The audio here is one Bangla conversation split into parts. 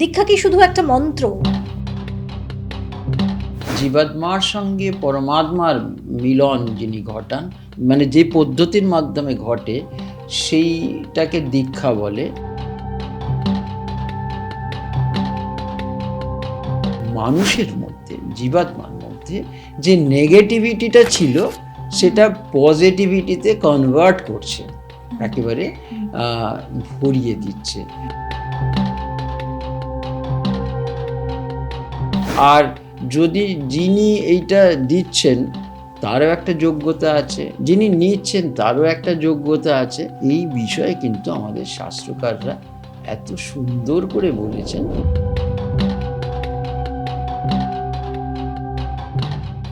দীক্ষা কি শুধু একটা মন্ত্র? জীবাত্মার সঙ্গে পরমাত্মার মিলন যিনি ঘটান, মানে যে পদ্ধতির মাধ্যমে ঘটে সেইটাকে দীক্ষা বলে। মানুষের মধ্যে, জীবাত্মার মধ্যে যে নেগেটিভিটিটা ছিল সেটা পজিটিভিটিতে কনভার্ট করছে, একেবারে ভরিয়ে দিচ্ছে। আর যদি যিনি এইটা দিচ্ছেন তারও একটা যোগ্যতা আছে, যিনি নিচ্ছেন তারও একটা যোগ্যতা আছে। এই বিষয়ে কিন্তু আমাদের শাস্ত্রকাররা এত সুন্দর করে বলেছেন।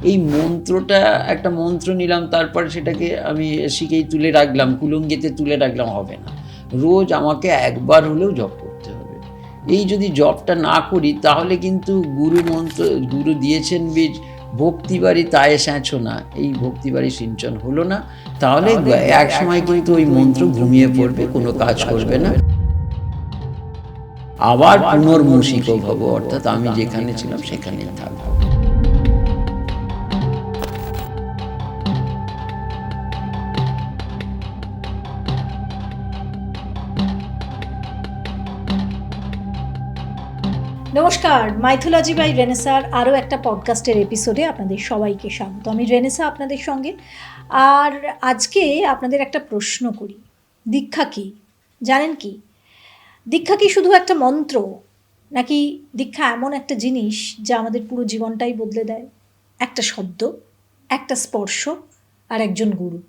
এই মন্ত্রটা, একটা মন্ত্র নিলাম, তারপরে সেটাকে আমি শিখেই তুলে রাখলাম, কুলঙ্গিতে তুলে রাখলাম, হবে না। রোজ আমাকে একবার হলেও জপ করতে হবে। এই যদি জপটা না করি তাহলে কিন্তু গুরু দিয়েছেন বীজ, ভক্তিবাড়ি তায়ে স্যাঁচো না, এই ভক্তিবাড়ি সিঞ্চন হলো না, তাহলে এক সময় কিন্তু ওই মন্ত্র ঘুমিয়ে পড়বে, কোনো কাজ করবে না। আবার পুনর্মূষিক ভব, অর্থাৎ আমি যেখানে ছিলাম সেখানেই থাকবো। নমস্কার, মাইথোলজি বাই রেনেসার আরও একটা পডকাস্টের এপিসোডে আপনাদের সবাইকে স্বাগত। আমি রেনেসা আপনাদের সঙ্গে। আর আজকে আপনাদের একটা প্রশ্ন করি, দীক্ষা কি? জানেন কি? দীক্ষা কি শুধু একটা মন্ত্র, নাকি দীক্ষা এমন একটা জিনিস যা আমাদের পুরো জীবনটাই বদলে দেয়? একটা শব্দ, একটা স্পর্শ আর একজন গুরু,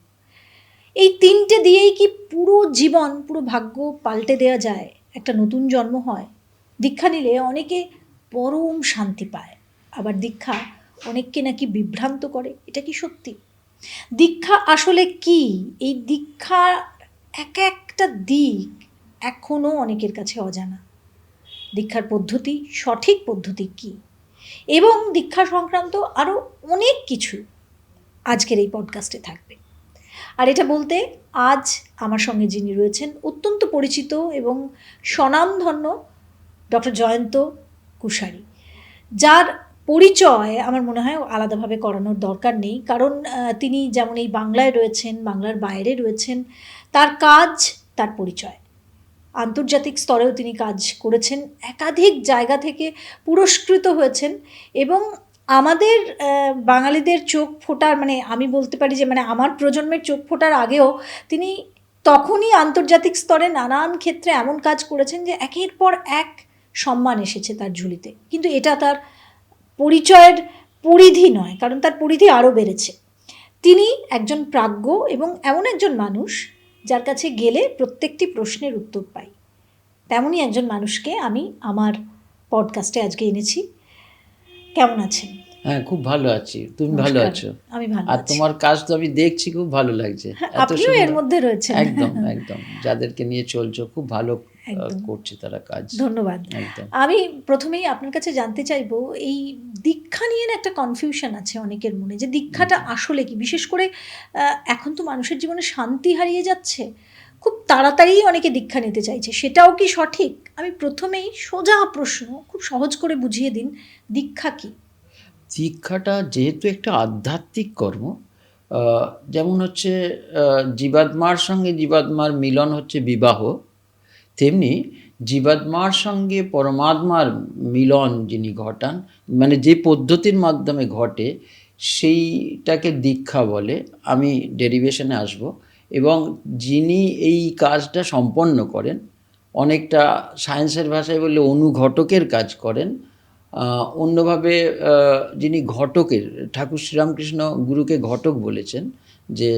এই তিনটে দিয়েই কি পুরো জীবন, পুরো ভাগ্য পাল্টে দেওয়া যায়? একটা নতুন জন্ম হয়? দীক্ষা নিলে অনেকে পরম শান্তি পায়, আবার দীক্ষা অনেককে নাকি বিভ্রান্ত করে। এটা কি সত্যি? দীক্ষা আসলে কি? এই দীক্ষার এক একটা দিক এখনও অনেকের কাছে অজানা। দীক্ষার পদ্ধতি, সঠিক পদ্ধতি কি, এবং দীক্ষা সংক্রান্ত আরও অনেক কিছু আজকের এই পডকাস্টে থাকবে। আর এটা বলতে আজ আমার সঙ্গে যিনি রয়েছেন, অত্যন্ত পরিচিত এবং স্বনামধন্য ডক্টর জয়ন্ত কুশারি, যার পরিচয় আমার মনে হয় আলাদাভাবে করানোর দরকার নেই, কারণ তিনি যেমন এই বাংলায় রয়েছেন, বাংলার বাইরে রয়েছেন, তার কাজ, তার পরিচয়। আন্তর্জাতিক স্তরেও তিনি কাজ করেছেন, একাধিক জায়গা থেকে পুরস্কৃত হয়েছেন, এবং আমাদের বাঙালিদের চোখ ফোটার, মানে আমি বলতে পারি যে মানে আমার প্রজন্মের চোখ ফোটার আগেও তিনি তখনই আন্তর্জাতিক স্তরে নানান ক্ষেত্রে এমন কাজ করেছেন যে একের পর এক সম্মান এসেছে তার ঝুলিতে। কিন্তু এটা তার পরিচয়ের পরিধি নয়, কারণ তার পরিধি আরও বেড়েছে। তিনি একজন প্রাজ্ঞ এবং এমন একজন মানুষ যার কাছে গেলে প্রত্যেকটি প্রশ্নের উত্তর পাই। তেমনই একজন মানুষকে আমি আমার পডকাস্টে আজকে এনেছি। কেমন আছেন? হ্যাঁ, খুব ভালো আছি। তুমি ভালো আছো? আমি ভালো আর আছি। তোমার কাজ তো আমি দেখছি, খুব ভালো লাগছে। আপনিও এর মধ্যে রয়েছেন। একদম একদম, যাদেরকে নিয়ে চলছো খুব ভালো করছে তারা কাজ। ধন্যবাদ। একদম। আমি প্রথমেই আপনার কাছে জানতে চাইবো, এই দীক্ষা নিয়ে একটা কনফিউশন আছে অনেকের মনে, যে দীক্ষাটা আসলে কি? বিশেষ করে এখন তো মানুষের জীবনে শান্তি হারিয়ে যাচ্ছে, খুব তাড়াতাড়ি অনেকে দীক্ষা নিতে চাইছে, সেটাও কি সঠিক? আমি প্রথমেই সোজা প্রশ্ন, খুব সহজ করে বুঝিয়ে দিন, দীক্ষা কি? দীক্ষাটা যেহেতু একটা আধ্যাত্মিক কর্ম, যেমন হচ্ছে জীবাত্মার সঙ্গে জীবাত্মার মিলন হচ্ছে বিবাহ, তেমনি জীবাত্মার সঙ্গে পরমাত্মার মিলন যিনি ঘটান, মানে যে পদ্ধতির মাধ্যমে ঘটে সেইটাকে দীক্ষা বলে। আমি ডেরিভেশনে আসব। এবং যিনি এই কাজটা সম্পন্ন করেন, অনেকটা সায়েন্সের ভাষায় বললে অনুঘটকের কাজ করেন। অন্যভাবে যিনি ঘটকের, ঠাকুর শ্রীরামকৃষ্ণ গুরুকে ঘটক বলেছেন, যে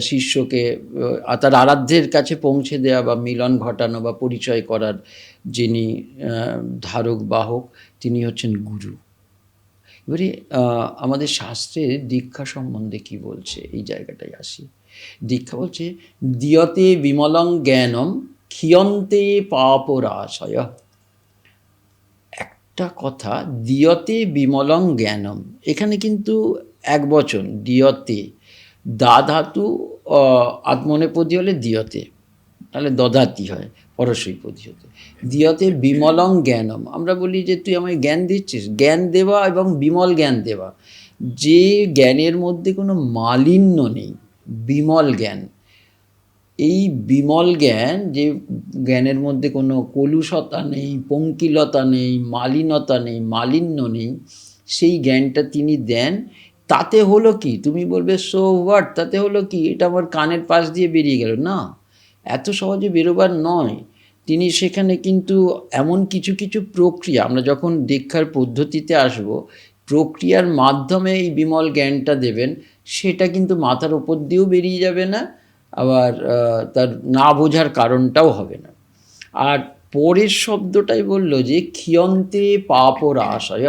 শিষ্যকে তার আরাধ্যের কাছে পৌঁছে দেওয়া বা মিলন ঘটানো বা পরিচয় করার যিনি ধারক বাহক, তিনি হচ্ছেন গুরু। এবারে আমাদের শাস্ত্রে দীক্ষা সম্বন্ধে কি বলছে, এই জায়গাটায় আসি। দীক্ষা বলছে, দিয়তে বিমলং জ্ঞানম ক্ষিয়ন্তে পাপরাশয়। একটা কথা, দিয়তে বিমলং জ্ঞানম, এখানে কিন্তু এক বচন, দিয়তে। দা ধাতু আত্মনেপদী হলে দিয়তে, তাহলে দদাতি হয়। পরশৈপদী হতে। দ্বিতীয়তে বিমলং জ্ঞানম, আমরা বলি যে তুই আমায় জ্ঞান দিচ্ছিস, জ্ঞান দেওয়া এবং বিমল জ্ঞান দেওয়া, যে জ্ঞানের মধ্যে কোনো মালিন্য নেই, বিমল জ্ঞান। এই বিমল জ্ঞান, যে জ্ঞানের মধ্যে কোনো কলুষতা নেই, পঙ্কিলতা নেই, মালিনতা নেই, মালিন্য নেই, সেই জ্ঞানটা তিনি দেন। তাতে হলো কি, তুমি বলবে সো হোয়াট, তাতে হলো কি, এটা আমার কানের পাশ দিয়ে বেরিয়ে গেল না, এত সহজে বেরোবার নয়। তিনি সেখানে কিন্তু এমন কিছু কিছু প্রক্রিয়া, আমরা যখন দীক্ষার পদ্ধতিতে আসব, প্রক্রিয়ার মাধ্যমে এই বিমল জ্ঞানটা দেবেন, সেটা কিন্তু মাথার ওপর দিয়েও বেরিয়ে যাবে না, আবার তার না বোঝার কারণটাও হবে না। আর পরের শব্দটাই বলল যে ক্ষিয়ন্তে পাপরাশয়,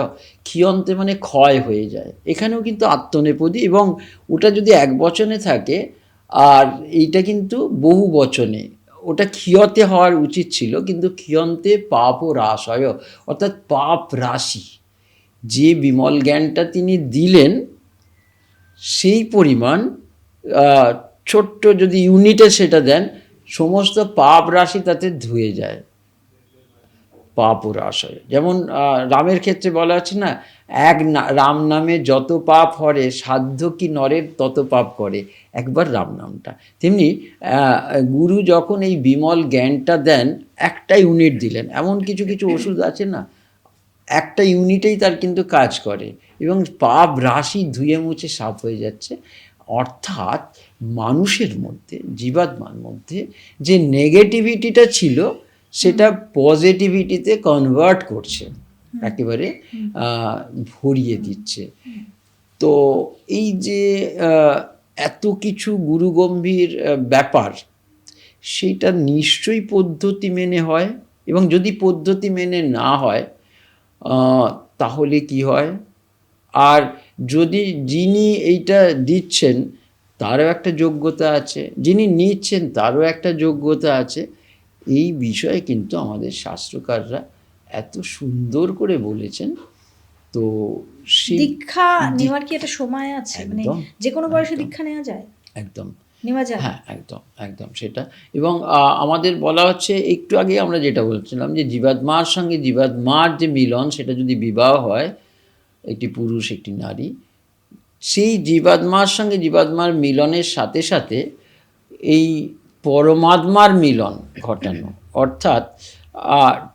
ক্ষিয়ন্তে মানে ক্ষয় হয়ে যায়, এখানেও কিন্তু আত্মনেপদী, এবং ওটা যদি এক বচনে থাকে আর এইটা কিন্তু বহু বচনে, ওটা ক্ষিয়তে হওয়ার উচিত ছিল, কিন্তু ক্ষিয়ন্তে পাপরাশয়, অর্থাৎ পাপ রাশি, যে বিমল জ্ঞানটা তিনি দিলেন সেই পরিমাণ ছোট্ট যদি ইউনিটে সেটা দেন, সমস্ত পাপ রাশি তাতে ধুয়ে যায়, পাপ ও রাশয়। যেমন রামের ক্ষেত্রে বলা হচ্ছে না, রাম নামে যত পাপ হরে, সাধ্য কি নরের তত পাপ করে একবার রাম নামটা। তেমনি গুরু যখন এই বিমল জ্ঞানটা দেন, একটা ইউনিট দিলেন, এমন কিছু কিছু ওষুধ আছে না, একটা ইউনিটেই তার কিন্তু কাজ করে, এবং পাপ রাশি ধুয়ে মুছে সাফ হয়ে যাচ্ছে। অর্থাৎ মানুষের মধ্যে, জীবাত্মার মধ্যে যে নেগেটিভিটিটা ছিল, সেটা পজিটিভিটিতে কনভার্ট করছে, একেবারে ভরিয়ে দিচ্ছে। তো এই যে এত কিছু গুরুগম্ভীর ব্যাপার, সেইটা নিশ্চয়ই পদ্ধতি মেনে হয়, এবং যদি পদ্ধতি মেনে না হয় তাহলে কি হয়, আর যদি যিনি এইটা দিচ্ছেন তারও একটা যোগ্যতা আছে, যিনি নিচ্ছেন তারও একটা যোগ্যতা আছে, এই বিষয়ে কিন্তু আমাদের শাস্ত্রকাররা এত সুন্দর করে বলেছেন। তো দীক্ষা নেওয়ার কি একটা সময় আছে, মানে যে কোনো বয়সে দীক্ষা নেওয়া যায়? একদম নেওয়া যায়, হ্যাঁ, একদম একদম সেটা। এবং আমাদের বলা হচ্ছে, একটু আগে আমরা যেটা বলছিলাম, যে জীবাত্মার সঙ্গে জীবাত্মার যে মিলন, সেটা যদি বিবাহ হয়, একটি পুরুষ একটি নারী, সেই জীবাত্মার সঙ্গে জীবাত্মার মিলনের সাথে সাথে এই পরমাত্মার মিলন ঘটানো, অর্থাৎ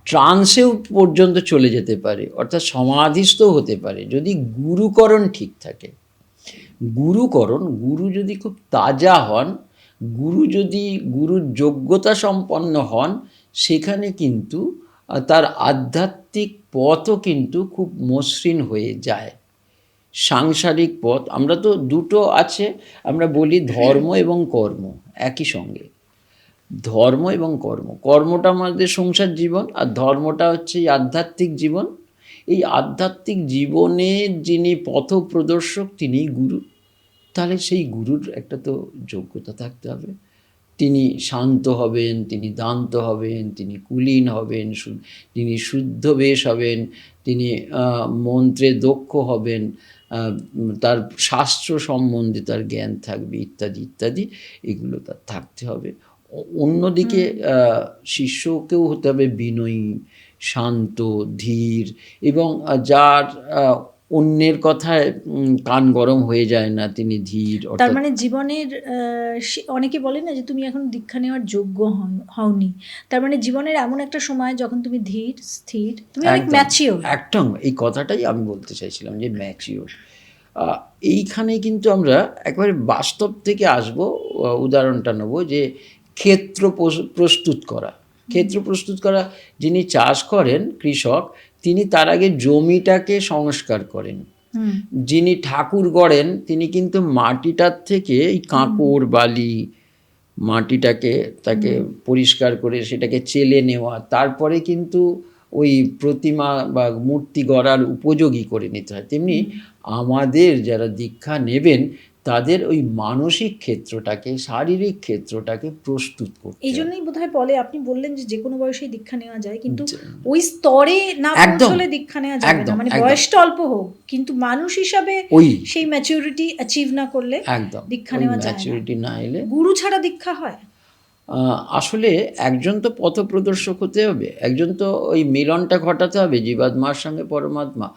ট্রান্সেও পর্যন্ত চলে যেতে পারে, অর্থাৎ সমাধিস্থও হতে পারে, যদি গুরুকরণ ঠিক থাকে। গুরুকরণ, গুরু যদি খুব তাজা হন, গুরু যদি গুরুর যোগ্যতা সম্পন্ন হন, সেখানে কিন্তু তার আধ্যাত্মিক পথও কিন্তু খুব মসৃণ হয়ে যায়। সাংসারিক পথ, আমরা তো দুটো আছে, আমরা বলি ধর্ম এবং কর্ম একই সঙ্গে, ধর্ম এবং কর্ম, কর্মটা আমাদের সংসার জীবন, আর ধর্মটা হচ্ছে এই আধ্যাত্মিক জীবন। এই আধ্যাত্মিক জীবনের যিনি পথপ্রদর্শক, তিনি গুরু। তাহলে সেই গুরুর একটা তো যোগ্যতা থাকতে হবে, তিনি শান্ত হবেন, তিনি দান্ত হবেন, তিনি কুলীন হবেন, তিনি শুদ্ধ বেশ হবেন, তিনি মন্ত্রে দক্ষ হবেন, তার শাস্ত্র সম্বন্ধে তার জ্ঞান থাকবে, ইত্যাদি ইত্যাদি, এগুলো তার থাকতে হবে। অন্যদিকে শিষ্যকেও হতে হবে বিনয়ী, শান্ত, ধীর, এবং যার অন্যের কথায় কান গরম হয়ে যায় না, তিনি ধীর। তার মানে জীবনের অনেকে বলে না যে তুমি এখন দীক্ষা নেওয়ার যোগ্য হওনি, তার মানে জীবনের এমন একটা সময় যখন তুমি ধীর, স্থির, তুমি অনেক ম্যাচিওর। একদম এই কথাটাই আমি বলতে চাইছিলাম, যে ম্যাচিওর। এইখানে কিন্তু আমরা একবারে বাস্তব থেকে আসব, উদাহরণটা নেব, যে ক্ষেত্র প্রস্তুত করা। ক্ষেত্র প্রস্তুত করা, যিনি চাষ করেন, কৃষক, তিনি তার আগে জমিটাকে সংস্কার করেন। যিনি ঠাকুর গড়েন, তিনি কিন্তু মাটিটার থেকে এই কাঁকড় বালি মাটিটাকে তাকে পরিষ্কার করে সেটাকে চেলে নেওয়া, তারপরে কিন্তু ওই প্রতিমা বা মূর্তি গড়ার উপযোগী করে নিতে হয়। তেমনি আমাদের যারা দীক্ষা নেবেন, তাদের ওই মানসিক ক্ষেত্রটাকে, শারীরিক ক্ষেত্রটাকে প্রস্তুত করতে। এই জন্যই বোধহয় বলে, আপনি বললেন যে কোনো বয়সেই দীক্ষা নেওয়া যায়, কিন্তু ওই স্তরে না পৌঁছলে দীক্ষা নেওয়া যাবে না, মানে বয়সটা অল্প হোক, কিন্তু মানুষ হিসাবে সেই ম্যাচুরিটি অ্যাচিভ না করলে দীক্ষা নেওয়া যায় না। ম্যাচুরিটি না এলে গুরু ছাড়া দীক্ষা হয়? আসলে একজন তো পথপ্রদর্শক হতে হবে, একজন তো ওই মিলনটা ঘটাতে হবে জীবাত্মার সঙ্গে পরমাত্মা।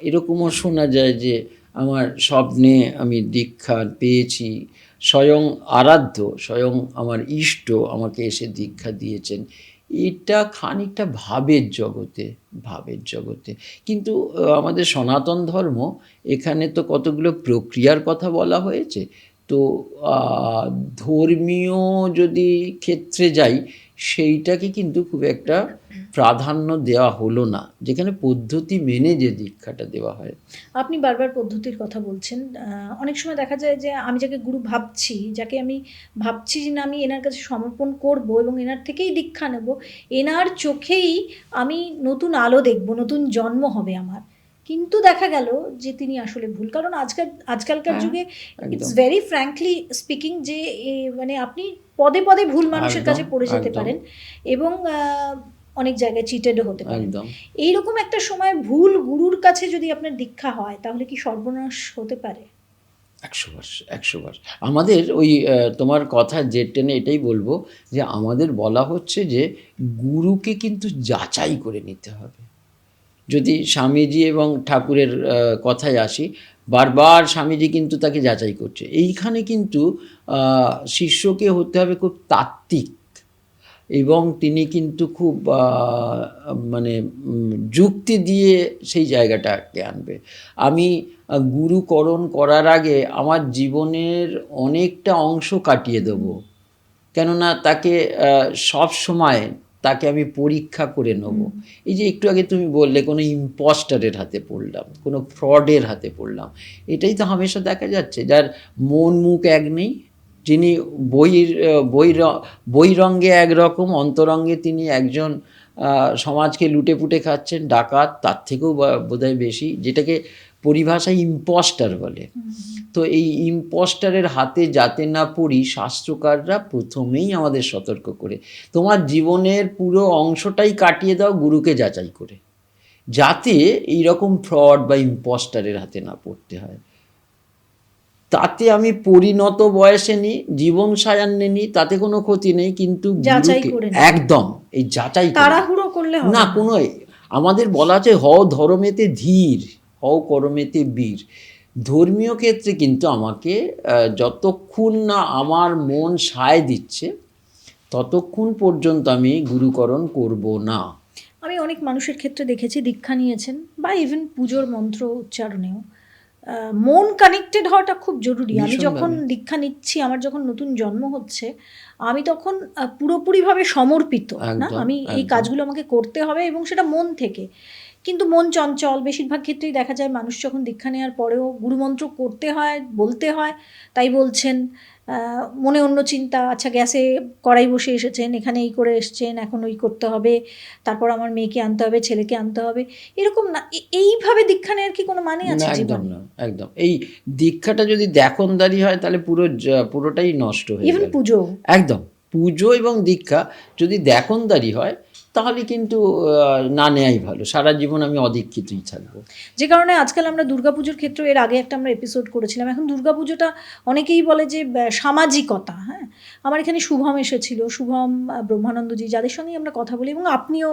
এরকমও শোনা যায় যে আমার স্বপ্নে আমি দীক্ষা পেয়েছি, স্বয়ং আরাধ্য, স্বয়ং আমার ইষ্ট আমাকে এসে দীক্ষা দিয়েছেন। এটা খানিকটা ভাবের জগতে। কিন্তু আমাদের সনাতন ধর্ম, এখানে তো কতগুলো প্রক্রিয়ার কথা বলা হয়েছে। তো ধর্মীয় যদি ক্ষেত্রে যাই, সেইটাকে কিন্তু খুব একটা প্রাধান্য দেওয়া হলো না, যেখানে পদ্ধতি মেনে যে দীক্ষাটা দেওয়া হয়। আপনি বারবার পদ্ধতির কথা বলছেন। অনেক সময় দেখা যায় যে আমি যাকে গুরু ভাবছি, যাকে আমি ভাবছি যে না আমি এনার কাছে সমর্পণ করব এবং এনার থেকেই দীক্ষা নেব, এনার চোখেই আমি নতুন আলো দেখব, নতুন জন্ম হবে আমার। কিন্তু দেখা গেল যে তিনি আসলে ভুল। কারণ আজকালকার হ্যাঁ, যুগে একদম ইটস ভেরি ফ্র্যাঙ্কলি স্পিকিং যে মানে আপনি পদে পদে ভুল মানুষের একদম কাছে পড়ে যেতে একদম পারেন এবং অনেক জায়গায় চিটেডও হতে পারেন। একদম এইরকম একটা সময় ভুল গুরুর কাছে যদি আপনার দীক্ষা হয় তাহলে কি সর্বনাশ হতে পারে? ১০০ বার ১০০ বার। আমাদের ওই তোমার কথা যে টেনে এটাই বলবো যে আমাদের বলা হচ্ছে যে গুরুকে কিন্তু যাচাই করে নিতে হবে। যদি স্বামীজি এবং ঠাকুরের কথায় আসি, বারবার স্বামীজি কিন্তু তাকে যাচাই করছে। এইখানে কিন্তু শিষ্যকে হতে হবে খুব তাত্ত্বিক, এবং তিনি কিন্তু খুব মানে যুক্তি দিয়ে সেই জায়গাটাকে আনবে। আমি গুরুকরণ করার আগে আমার জীবনের অনেকটা অংশ কাটিয়ে দেবো, কেননা তাকে সব সময় তাকে আমি পরীক্ষা করে নেব। এই যে একটু আগে তুমি বললে কোনো ইম্পস্টারের হাতে পড়লাম, কোনো ফ্রডের হাতে পড়লাম, এটাই তো হামেশা দেখা যাচ্ছে। যার মন মুখ এক নেই, যিনি বহিরঙ্গে একরকম, অন্তরঙ্গে তিনি একজন সমাজকে লুটে পুটে খাচ্ছেন, ডাকাত, তার থেকেও বোধহয় বেশি, যেটাকে পরিভাষায় ইম্পস্টার বলে। তো এই ইম্পস্টারের হাতে যাতে না পড়ি, শাস্ত্রকাররা প্রথমেই আমাদের সতর্ক করে, তোমার জীবনের পুরো অংশটাই কাটিয়ে দাও গুরুকে যাচাই করে, যাতে এইরকম ফ্রড বা ইম্পস্টারের হাতে না পড়তে হয়। তাতে আমি পরিণত বয়সে নিই, জীবন সায়ান্নে নিই, তাতে কোনো ক্ষতি নেই, কিন্তু যাচাই গুরুকে করে একদম এই যাচাই করে তাড়াহুড়ো করলে হবে না। কোনো আমাদের বলা আছে হও ধর্মেতে ধীর, হও কর্মেতে বীর। ধর্মীয় ক্ষেত্রে কিন্তু আমাকে যতক্ষণ না আমার মন সায় দিচ্ছে ততক্ষণ পর্যন্ত আমি গুরুকরণ করব না। আমি অনেক মানুষের ক্ষেত্রে দেখেছি দীক্ষা নিয়েছেন বা ইভেন পুজোর মন্ত্র উচ্চারণেও মন কানেক্টেড হওয়াটা খুব জরুরি। আমি যখন দীক্ষা নিচ্ছি, আমার যখন নতুন জন্ম হচ্ছে, আমি তখন পুরোপুরিভাবে সমর্পিত, না আমি এই কাজগুলো আমাকে করতে হবে এবং সেটা মন থেকে। কিন্তু মন চঞ্চল, বেশিরভাগ ক্ষেত্রেই দেখা যায় মানুষ যখন দীক্ষা নেওয়ার পরেও গুরুমন্ত্র করতে হয়, বলতে হয়, তাই বলছেন, মনে অন্য চিন্তা, আচ্ছা গ্যাসে কড়াই বসে এসেছেন, এখানে এই করে এসছেন, এখন ওই করতে হবে, তারপর আমার মেয়েকে আনতে হবে, ছেলেকে আনতে হবে, এরকম না। এইভাবে দীক্ষা নেওয়ার কি কোনো মানে আছে? একদম না, একদম। এই দীক্ষাটা যদি দেখনদারি হয় তাহলে পুরোটাই নষ্ট হয়ে ইভেন যাবে। পুজো, একদম পুজো এবং দীক্ষা যদি দেখনদারি হয় তাহলে কিন্তু না নেওয়াই ভালো। সারা জীবন আমি অদীক্ষিতই থাকবো। যে কারণে আজকাল আমরা দুর্গাপুজোর ক্ষেত্রে, এর আগে একটা আমরা এপিসোড করেছিলাম, এখন দুর্গাপুজোটা অনেকেই বলে যে সামাজিকতা। হ্যাঁ, আমার এখানে শুভম এসেছিল, শুভম ব্রহ্মানন্দজি, যাদের সঙ্গেই আমরা কথা বলি, এবং আপনিও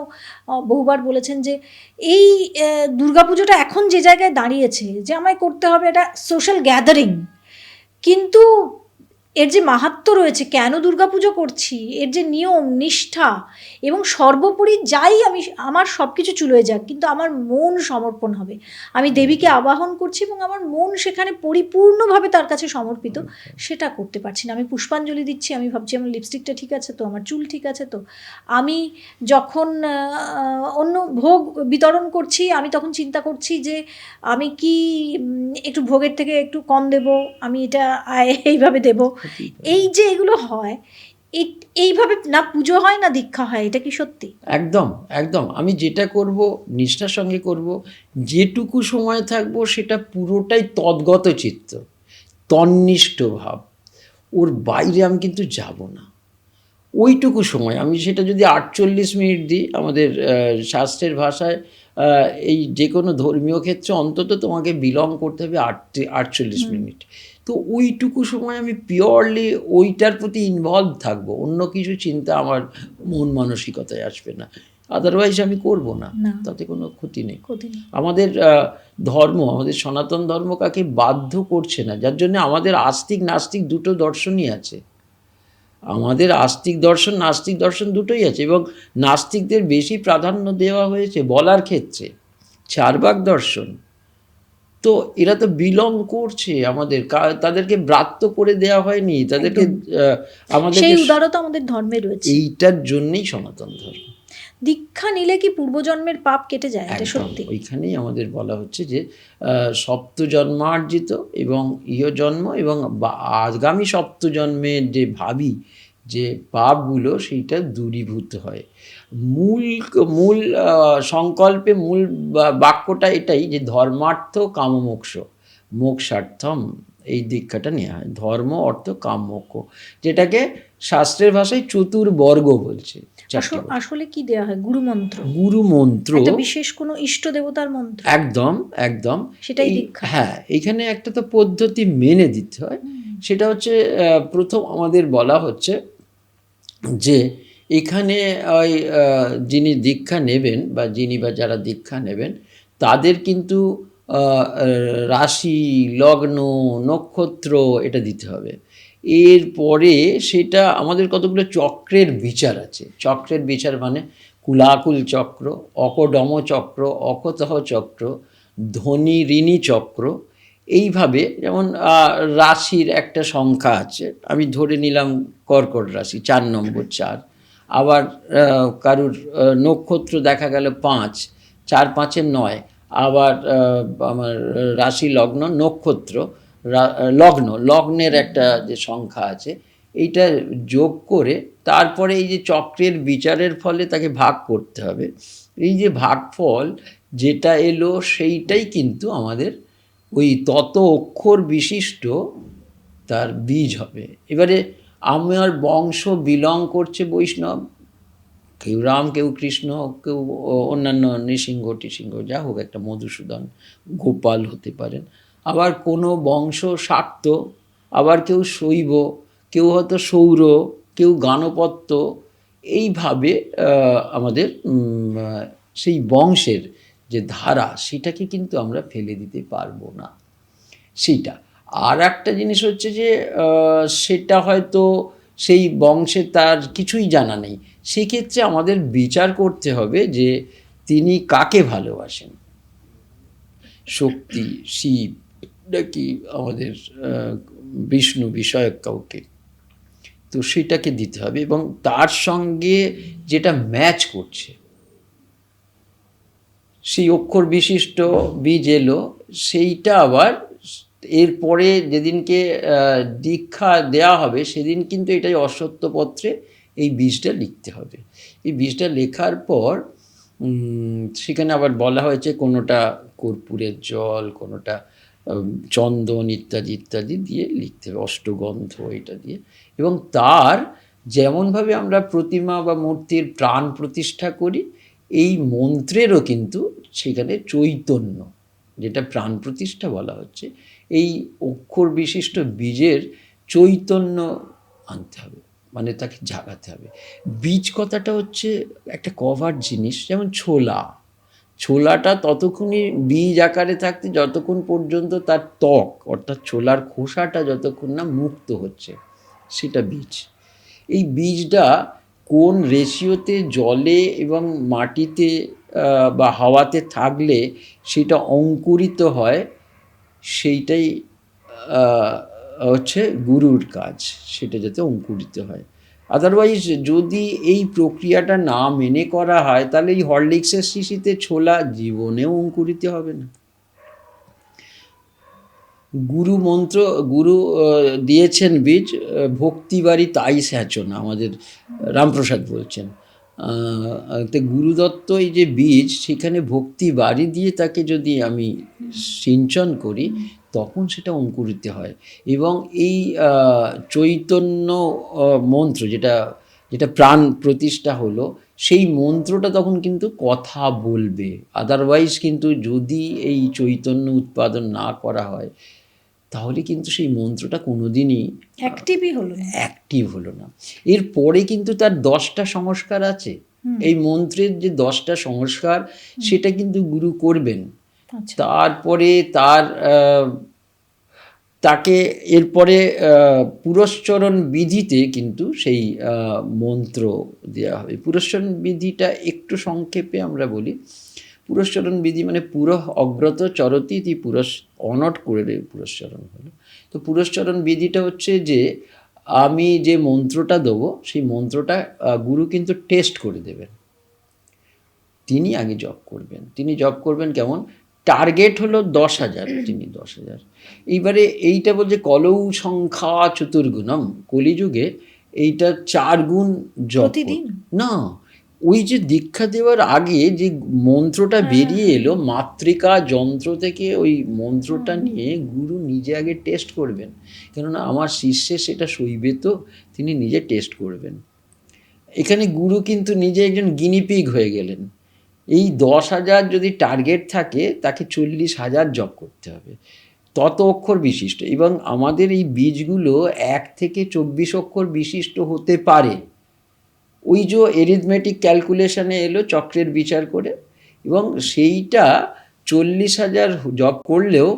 বহুবার বলেছেন যে এই দুর্গাপুজোটা এখন যে জায়গায় দাঁড়িয়েছে, যে আমায় করতে হবে একটা সোশ্যাল গ্যাদারিং, কিন্তু এর যে মাহাত্ম্য রয়েছে, কেন দুর্গাপুজো করছি, এর যে নিয়ম নিষ্ঠা, এবং সর্বোপরি যাই আমি, আমার সব কিছু চলে যাক, কিন্তু আমার মন সমর্পণ হবে, আমি দেবীকে আবাহন করছি এবং আমার মন সেখানে পরিপূর্ণভাবে তার কাছে সমর্পিত, সেটা করতে পারছি না। আমি পুষ্পাঞ্জলি দিচ্ছি, আমি ভাবছি আমার লিপস্টিকটা ঠিক আছে তো, আমার চুল ঠিক আছে তো, আমি যখন অন্য ভোগ বিতরণ করছি, আমি তখন চিন্তা করছি যে আমি কি একটু ভোগের থেকে একটু কম দেব, আমি এটা এইভাবে দেব। এই যে এগুলো হয়, এইভাবে না পুজো হয় না দীক্ষা হয়, এটা কি সত্যি? একদম একদম। আমি যেটা করব নিষ্ঠার সঙ্গে করব, যেটুকু সময় থাকবো সেটা পুরোটাই তদ্গত চিত্ত, তন্নিষ্ঠ ভাব, ওর বাইরে আমি কিন্তু যাব না। ওইটুকু সময় আমি সেটা যদি 48 মিনিট দিই, আমাদের শাস্ত্রের ভাষায় এই যে কোনো ধর্মীয় ক্ষেত্রে অন্তত তোমাকে বিলং করতে হবে 48 মিনিট। তো ওইটুকু সময় আমি পিওরলি ওইটার প্রতি ইনভলভ থাকবো, অন্য কিছু চিন্তা আমার মন মানসিকতায় আসবে না, আদারওয়াইজ আমি করব না, না। তাতে কোনো ক্ষতি নেই। ক্ষতি নেই। আমাদের ধর্ম, আমাদের সনাতন ধর্ম কাকে বাধ্য করছে না, যার জন্য আমাদের আস্তিক নাস্তিক দুটো দর্শনই আছে। আমাদের আস্তিক দর্শন নাস্তিক দর্শন দুটোই আছে, এবং নাস্তিকদের বেশি প্রাধান্য দেওয়া হয়েছে বলার ক্ষেত্রে। চারবাক দর্শন তো এরা তো বিলং করছে আমাদের, তাদেরকে ব্রাত্য করে দেওয়া হয়নি তাদেরকে, আমাদের সেই উদারতা আমাদের ধর্মে রয়েছে। এইটার জন্যই সনাতন ধর্ম। দীক্ষা নিলে কি পূর্বজন্মের পাপ কেটে যায়? এটা সত্যি? ওইখানেই আমাদের বলা হচ্ছে যে সপ্ত জন্মার্জিত এবং ইহজন্ম এবং আগামী সপ্ত জন্মের যে ভাবি যে পাপগুলো সেইটা দূরীভূত হয়। মূল মূল সংকল্পে মূল বাক্যটা এটাই যে ধর্মার্থ কামমোক্ষ, মোক্ষার্থম, এই দীক্ষাটা নেওয়া হয়। ধর্ম অর্থ কাম মোক্ষ, যেটাকে শাস্ত্রের ভাষায় চতুর্বর্গ বলছে। আসলে কি দেয়া হয়? গুরুমন্ত্র। গুরুমন্ত্র, একটা বিশেষ কোনো ইষ্ট দেবতার মন্ত্র। একদম একদম সেটাই দীক্ষা। হ্যাঁ, এখানে একটা তো পদ্ধতি মেনে দিতে হয়। সেটা হচ্ছে প্রথম আমাদের বলা হচ্ছে যে এখানে ওই যিনি দীক্ষা নেবেন বা যিনি বা যারা দীক্ষা নেবেন তাদের কিন্তু রাশি, লগ্ন, নক্ষত্র এটা দিতে হবে। এরপরে সেটা আমাদের কতগুলো চক্রের বিচার আছে। চক্রের বিচার মানে কুলাকুল চক্র, অকডম চক্র, অকতহ চক্র, ধনী ঋণী চক্র। এইভাবে যেমন রাশির একটা সংখ্যা আছে, আমি ধরে নিলাম কর্কট রাশি 4 নম্বর 4। আবার কারুর নক্ষত্র দেখা গেল 5, 4 5 9। আবার আমার রাশি লগ্ন নক্ষত্র লগ্নের একটা যে সংখ্যা আছে এইটা যোগ করে তারপরে এই যে চক্রের বিচারের ফলে তাকে ভাগ করতে হবে। এই যে ভাগফল যেটা এলো সেইটাই কিন্তু আমাদের ওই তত অক্ষর বিশিষ্ট তার বীজ হবে। এবারে আমার বংশ বিলং করছে বৈষ্ণব, কেউ রাম, কেউ কৃষ্ণ, কেউ অন্যান্য নৃসিংহ টিসিংহ, যা হোক একটা মধুসূদন, গোপাল হতে পারেন। আবার কোনো বংশ শাক্ত, আবার কেউ শৈব, কেউ হয়তো সৌর, কেউ গানপত্য। এইভাবে আমাদের সেই বংশের যে ধারা সেটাকে কিন্তু আমরা ফেলে দিতে পারবো না। সেইটা আর একটা জিনিস হচ্ছে যে সেটা হয়তো সেই বংশে তার কিছুই জানা নেই, সেক্ষেত্রে আমাদের বিচার করতে হবে যে তিনি কাকে ভালোবাসেন, শক্তি, শিব নাকি আমাদের বিষ্ণু বিষয়ক কাউকে। তো সেটাকে দিতে হবে এবং তার সঙ্গে যেটা ম্যাচ করছে সেই অক্ষর বিশিষ্ট বীজ এলো, সেইটা আবার এরপরে যেদিনকে দীক্ষা দেওয়া হবে সেদিন কিন্তু এটাই অশ্বত্থপত্রে এই বীজটা লিখতে হবে। এই বীজটা লেখার পর সেখানে আবার বলা হয়েছে কোনোটা কর্পূরের জল, কোনোটা চন্দন ইত্যাদি ইত্যাদি দিয়ে লিখতে হবে, অষ্টগন্ধ এটা দিয়ে। এবং তার যেমনভাবে আমরা প্রতিমা বা মূর্তির প্রাণ প্রতিষ্ঠা করি, এই মন্ত্রেরও কিন্তু সেখানে চৈতন্য, যেটা প্রাণ প্রতিষ্ঠা বলা হচ্ছে, এই অক্ষর বিশিষ্ট বীজের চৈতন্য আনতে হবে, মানে তাকে জাগাতে হবে। বীজ কথাটা হচ্ছে একটা কভার জিনিস, যেমন ছোলাটা ততক্ষণই বীজ আকারে থাকতে যতক্ষণ পর্যন্ত তার ত্বক অর্থাৎ ছোলার খোসাটা যতক্ষণ না মুক্ত হচ্ছে সেটা বীজ। এই বীজটা কোন রেশিওতে জলে এবং মাটিতে বা হাওয়াতে থাকলে সেটা অঙ্কুরিত হয়, সেইটাই হচ্ছে গুরুর কাজ, সেটা যাতে অঙ্কুরিত হয়। আদারওয়াইজ যদি এই প্রক্রিয়াটা না মেনে করা হয় তাহলে এই হরলিক্সের শিশিতে ছোলা জীবনেও অঙ্কুরিত হবে না। গুরু মন্ত্র, গুরু দিয়েছেন বীজ, ভক্তি বাড়ি তাই স্যাচনা, আমাদের রামপ্রসাদ বলছেন। তো গুরুদত্ত এই যে বীজ, সেখানে ভক্তি বাড়ি দিয়ে তাকে যদি আমি সিঞ্চন করি তখন সেটা অঙ্কুরিত হয়। এবং এই চৈতন্য মন্ত্র, যেটা যেটা প্রাণ প্রতিষ্ঠা হলো, সেই মন্ত্রটা তখন কিন্তু কথা বলবে। আদারওয়াইজ কিন্তু যদি এই চৈতন্য উৎপাদন না করা হয়, তাহলে কিন্তু সেই মন্ত্রটা কোনোদিনই অ্যাক্টিভই হলো না। অ্যাক্টিভ হলো না। এরপরে কিন্তু তার 10টা সংস্কার আছে। এই মন্ত্রের যে 10টা সংস্কার, সেটা কিন্তু গুরু করবেন। আচ্ছা। তারপরে তাকে এরপরে পুরস্চরণ বিধিতে কিন্তু সেই মন্ত্র দেওয়া হবে। পুরস্চরণ বিধিটা একটু সংক্ষেপে আমরা বলি। পুরস্চরণ বিধি মানে পুরঃ অগ্রত চরতি ইতি অনট করে পুরস্চরণ হলো। তো পুরস্চরণ বিধিটা হচ্ছে যে আমি যে মন্ত্রটা দেবো, সেই মন্ত্রটা গুরু কিন্তু টেস্ট করে দেবেন। তিনি আগে জপ করবেন। তিনি জপ করবেন কেমন? টার্গেট হলো 10,000, তিনি 10,000। এইবারে এইটা বলছে কলৌ সংখ্যা চতুর্গুণম, কলিযুগে এইটা 4 গুণ জপ প্রতিদিন? না, ওই যে দীক্ষা দেওয়ার আগে যে মন্ত্রটা বেরিয়ে এলো মাতৃকা যন্ত্র থেকে, ওই মন্ত্রটা নিয়ে গুরু নিজে আগে টেস্ট করবেন। কেননা আমার শিষ্যে সেটা সইবে, তো তিনি নিজে টেস্ট করবেন। এখানে গুরু কিন্তু নিজে একজন গিনিপিগ হয়ে গেলেন। এই 10,000 যদি টার্গেট থাকে, তাকে 40,000 জপ করতে হবে, তত অক্ষর বিশিষ্ট। এবং আমাদের এই বীজগুলো 1 থেকে 24 অক্ষর বিশিষ্ট হতে পারে। ওই যে এরিথমেটিক ক্যালকুলেশনে এলো চক্রের বিচার করে, এবং সেইটা 40,000 জপ করলেও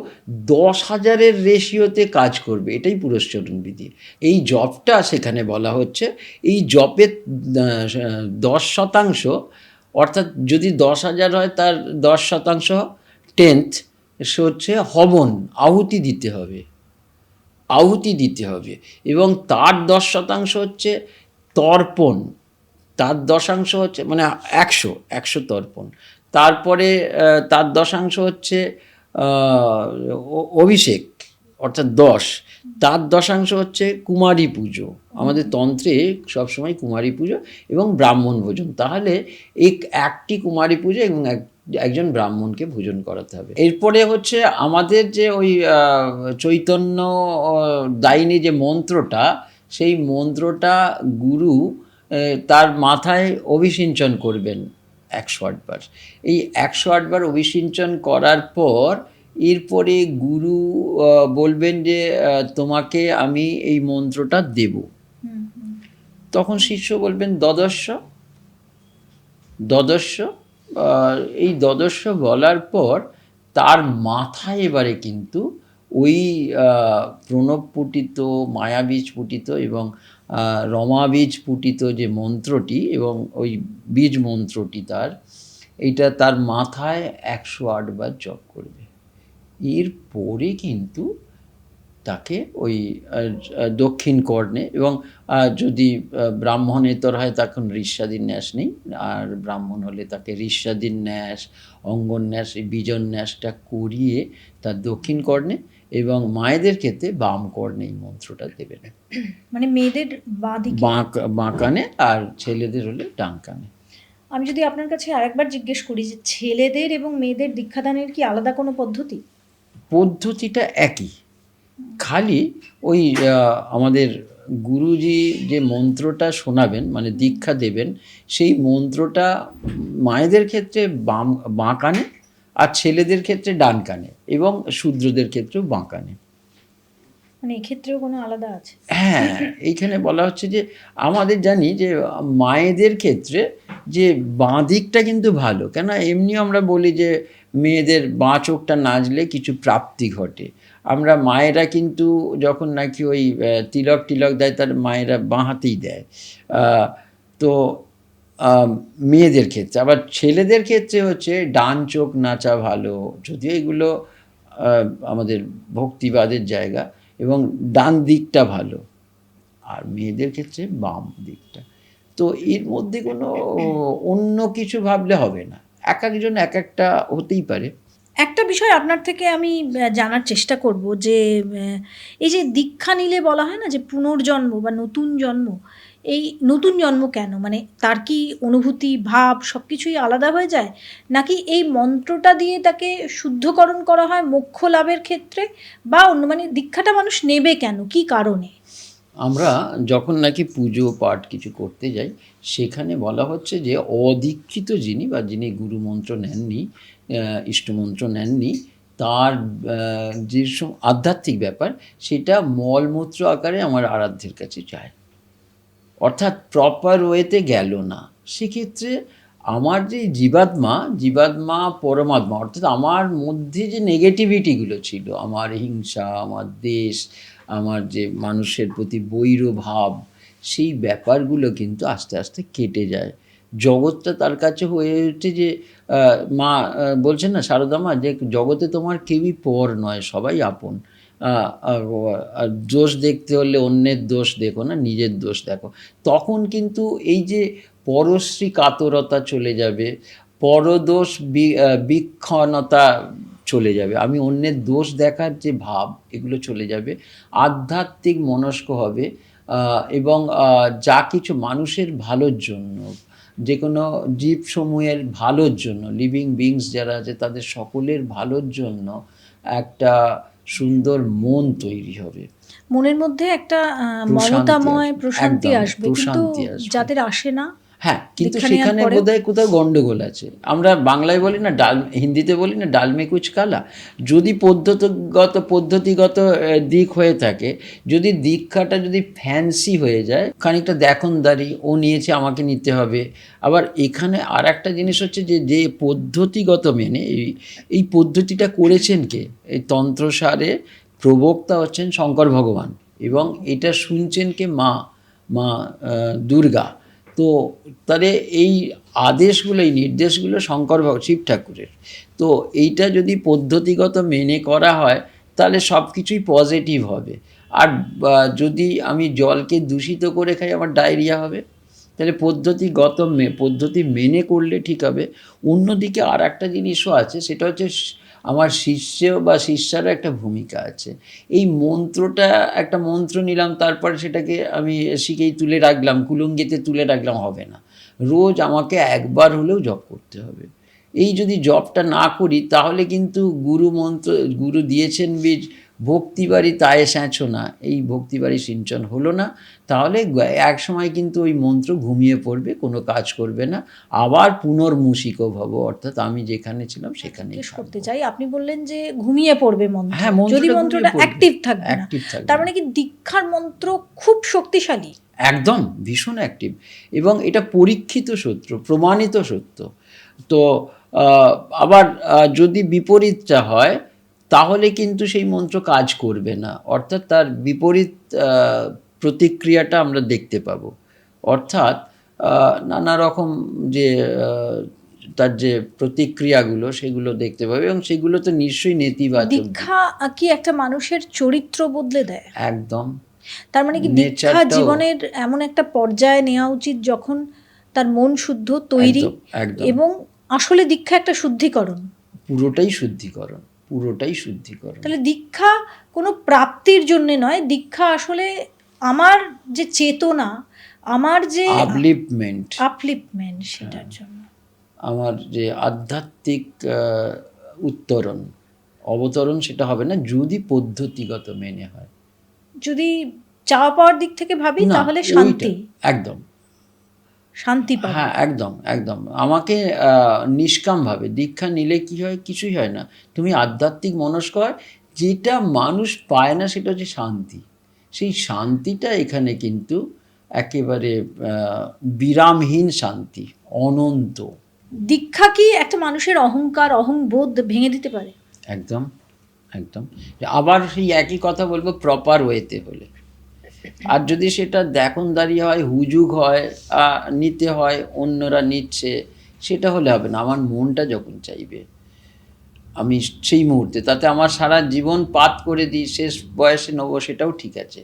10,000-এর রেশিওতে কাজ করবে। এটাই পুরস্চরণ বিধি। এই জপটা সেখানে বলা হচ্ছে। এই জপের 10%, অর্থাৎ যদি 10,000 হয়, তার 10%, 10th, সে হচ্ছে হবন, আহুতি দিতে হবে। আহুতি দিতে হবে। এবং তার 10% হচ্ছে তর্পণ, তার 10% হচ্ছে মানে 100 তর্পণ। তারপরে তার 10% হচ্ছে অভিষেক, অর্থাৎ 10। তার 10% হচ্ছে কুমারী পুজো। আমাদের তন্ত্রে সবসময় কুমারী পুজো এবং ব্রাহ্মণ ভোজন। তাহলে একটি কুমারী পুজো এবং একজন ব্রাহ্মণকে ভোজন করাতে হবে। এরপরে হচ্ছে আমাদের যে ওই চৈতন্য দায়িনী যে মন্ত্রটা, সেই মন্ত্রটা গুরু তার মাথায় অভিষিঞ্চন করবেন 108 বার। এই 108 বার অভিষিঞ্চন করার পর এরপরে গুরু বলবেন যে তোমাকে আমি এই মন্ত্রটা দেব। তখন শিষ্য বলবেন দদস্য। এই দদস্য বলার পর তার মাথায় এবারে কিন্তু ওই প্রণবপুটিত, মায়াবীজ পুটিত এবং রমাবীজ পুটিত যে মন্ত্রটি, এবং ওই বীজ মন্ত্রটি এইটা তার মাথায় 108 বার জপ করবে। এরপরে কিন্তু তাকে ওই দক্ষিণ কর্ণে, এবং যদি ব্রাহ্মণেতর হয় তখন ঋষ্যাদির ন্যাস নেই, আর ব্রাহ্মণ হলে তাকে ঋষ্যাদির ন্যাস, অঙ্গন্যাস, এই বীজন ন্যাসটা করিয়ে তার দক্ষিণ কর্ণে, এবং মায়েদের ক্ষেত্রে বাম কর্ণে এই মন্ত্রটা দেবেন। মানে মেয়েদের বাঁ কানে, আর ছেলেদের হলে ডান কানে। আমি যদি আপনার কাছে আরেকবার জিজ্ঞেস করি যে ছেলেদের এবং মেয়েদের দীক্ষাদানের কি আলাদা কোনো পদ্ধতি? পদ্ধতিটা একই, খালি ওই আমাদের গুরুজি যে মন্ত্রটা শোনাবেন, মানে দীক্ষা দেবেন, সেই মন্ত্রটা মায়েদের ক্ষেত্রে বাঁ কানে, আর ছেলেদের ক্ষেত্রে ডান কানে, এবং শূদ্রদের ক্ষেত্রেও বাঁ কানে। মানে এক্ষেত্রেও কোনো আলাদা আছে? হ্যাঁ, এইখানে বলা হচ্ছে যে আমাদের জানি যে মায়েদের ক্ষেত্রে যে বাঁ দিকটা কিন্তু ভালো, কেন এমনি আমরা বলি যে মেয়েদের বাঁ চোখটা নাচলে কিছু প্রাপ্তি ঘটে। আমরা মায়েরা কিন্তু যখন নাকি ওই তিলক দেয়, তার মায়েরা বাঁ হাতেই দেয়। তো মেয়েদের ক্ষেত্রে, আবার ছেলেদের ক্ষেত্রে হচ্ছে ডান চোখ নাচা ভালো, যদিও এগুলো আমাদের ভক্তিবাদের জায়গা, এবং ডান দিকটা ভালো, আর মেয়েদের ক্ষেত্রে বাম দিকটা। তো এর মধ্যে কোনো অন্য কিছু ভাবলে হবে না, এক একজন এক একটা হতেই পারে। একটা বিষয় আপনার থেকে আমি জানার চেষ্টা করব যে এই যে দীক্ষা নিলে বলা হয় না যে পুনর্জন্ম বা নতুন জন্ম, এই নতুন জন্ম কেন? মানে তার কি অনুভূতি, ভাব সব কিছুই আলাদা হয়ে যায়, নাকি এই মন্ত্রটা দিয়ে তাকে শুদ্ধকরণ করা হয় মোক্ষ লাভের ক্ষেত্রে, বা অন্য, মানে দীক্ষাটা মানুষ নেবে কেন, কি কারণে? আমরা যখন নাকি পুজো পাঠ কিছু করতে যাই, সেখানে বলা হচ্ছে যে অদীক্ষিত যিনি বা যিনি গুরুমন্ত্র নেননি, ইষ্টমন্ত্র নেননি, তার যে আধ্যাত্মিক ব্যাপার সেটা মলমূত্র আকারে আমার আরাধ্যের কাছে যায়, অর্থাৎ প্রপার ওয়েতে গেল না। সেক্ষেত্রে আমার যে জীবাত্মা পরমাত্মা, অর্থাৎ আমার মধ্যে যে নেগেটিভিটিগুলো ছিল, আমার হিংসা, আমার দেশ, আমার যে মানুষের প্রতি বৈর ভাব, সেই ব্যাপারগুলো কিন্তু আস্তে আস্তে কেটে যায়। জগৎটা তার কাছে হয়ে ওঠে যে মা বলছেন না সারদা মা, যে জগতে তোমার কেউই পর নয়, সবাই আপন। আর দোষ দেখতে হলে অন্যের দোষ দেখো না, নিজের দোষ দেখো। তখন কিন্তু এই যে পরশ্রী কাতরতা চলে যাবে, পরদোষ বিক্ষণতা চলে যাবে, আমি অন্যের দোষ দেখার যে ভাব, এগুলো চলে যাবে। আধ্যাত্মিক মনস্ক হবে, এবং যা কিছু মানুষের ভালোর জন্য, যে কোনো জীবসমূহের ভালোর জন্য, লিভিং বিংস যারা আছে তাদের সকলের ভালোর জন্য একটা সুন্দর মন তৈরি হবে। মনের মধ্যে একটা প্রশান্তি মমতাময় আসবে, প্রশান্তি একদম আসবে, কিন্তু প্রশান্তি আসবে। যাদের আসে না, হ্যাঁ, কিন্তু দীক্ষা নেওয়ার সেখানে পরেও বোধহয় কোথাও গন্ডগোল আছে। আমরা বাংলায় বলি না, হিন্দিতে বলি না, ডাল মে কুচ কালা। যদি পদ্ধতিগত দিক হয়ে থাকে, যদি দীক্ষাটা যদি ফ্যান্সি হয়ে যায়, খানিকটা দেখনদারি, ও নিয়েছে আমাকে নিতে হবে। আবার এখানে আর একটা জিনিস হচ্ছে যে পদ্ধতিগত মেনে এই পদ্ধতিটা করেছেন কে? এই তন্ত্রসারে প্রবক্তা হচ্ছেন শঙ্কর ভগবান, এবং এটা শুনছেন কে? মা দুর্গা। তো তাহলে এই আদেশগুলো, এই নির্দেশগুলো শিব ঠাকুরের। তো এইটা যদি পদ্ধতিগত মেনে করা হয়, তাহলে সব কিছুই পজিটিভ হবে। আর যদি আমি জলকে দূষিত করে খাই, আমার ডায়রিয়া হবে। তাহলে পদ্ধতি মেনে করলে ঠিক হবে। অন্যদিকে আর একটা জিনিসও আছে, সেটা হচ্ছে আমার শিষ্য বা শিষ্যারও একটা ভূমিকা আছে। এই মন্ত্রটা, একটা মন্ত্র নিলাম, তারপরে সেটাকে আমি শিখেই তুলে রাখলাম, কুলুঙ্গিতে তুলে রাখলাম, হবে না। রোজ আমাকে একবার হলেও জপ করতে হবে। এই যদি জপটা না করি, তাহলে কিন্তু গুরু দিয়েছেন বীজ, ভক্তিবাড়ি তায়ে স্যাঁচো না, এই ভক্তিবাড়ি সিঞ্চন হলো না, তাহলে এক সময় কিন্তু ওই মন্ত্র ঘুমিয়ে পড়বে, কোনো কাজ করবে না, আবার পুনর্মূষিক ভব, অর্থাৎ আমি যেখানে ছিলাম সেখানেই জিজ্ঞেস করতে চাই, আপনি বললেন যে ঘুমিয়ে পড়বে মন্ত্র, হ্যাঁ, যদি মন্ত্রটা মন্ত্রটা ঘুমিয়ে অ্যাক্টিভ পড়বে, থাকবে না, অ্যাক্টিভ থাকবে তার না। মানে কি দীক্ষার মন্ত্র খুব শক্তিশালী? একদম ভীষণ অ্যাক্টিভ, এবং এটা পরীক্ষিত সত্য, প্রমাণিত সত্য। তো আবার যদি বিপরীতটা হয়, তাহলে কিন্তু সেই মন্ত্র কাজ করবে না, অর্থাৎ তার বিপরীত প্রতিক্রিয়াটা আমরা দেখতে পাবো। অর্থাৎ নানা রকম যে তার যে প্রতিক্রিয়াগুলো, সেগুলো দেখতে পাবে, এবং সেগুলো তো নিশ্চয়ই নেতিবাচক। দীক্ষা কি একটা মানুষের চরিত্র বদলে দেয়? একদম। তার মানে কি দীক্ষা নেচারটাও জীবনের এমন একটা পর্যায়ে নেওয়া উচিত যখন তার মন শুদ্ধ, তৈরি, একদম একদম এবং আসলে দীক্ষা একটা শুদ্ধিকরণ? পুরোটাই শুদ্ধিকরণ, পুরোটাই শুদ্ধিকরণ। তাহলে দীক্ষা কোনো প্রাপ্তির জন্য নয়, দীক্ষা আসলে আমার যে চেতনা, আমার যে আপলিফমেন্ট, সেটার জন্য। আমার যে আধ্যাত্মিক উত্তরণ, অবতরণ, সেটা হবে না যদি পদ্ধতিগত মেনে হয়। যদি চাওয়া পাওয়ার দিক থেকে ভাবি, না, তাহলে শান্তি, একদম শান্তি পাবো। হ্যাঁ, একদম একদম। আমাকে নিষ্কামভাবে দীক্ষা নিলে কি হয়? কিছুই হয় না। তুমি আধ্যাত্মিক মনস্ক হয়, যেটা মানুষ পায় না, সেটা হচ্ছে শান্তি। সেই শান্তিটা এখানে কিন্তু একেবারে বিরামহীন শান্তি, অনন্ত। দীক্ষা কি একটা মানুষের অহংকার, অহংবোধ ভেঙে দিতে পারে? একদম একদম। আবার সেই একই কথা বলবো, প্রপার ওয়েতে হলে। আর যদি সেটা দেখনদারি হয়, হুজুগ হয়, নিতে হয়, অন্যরা নিচ্ছে, সেটা হলে হবে না। আমার মনটা যখন চাইবে, আমি সেই মুহূর্তে, তাতে আমার সারা জীবন পাত করে দিই, শেষ বয়সে নেবো, সেটাও ঠিক আছে,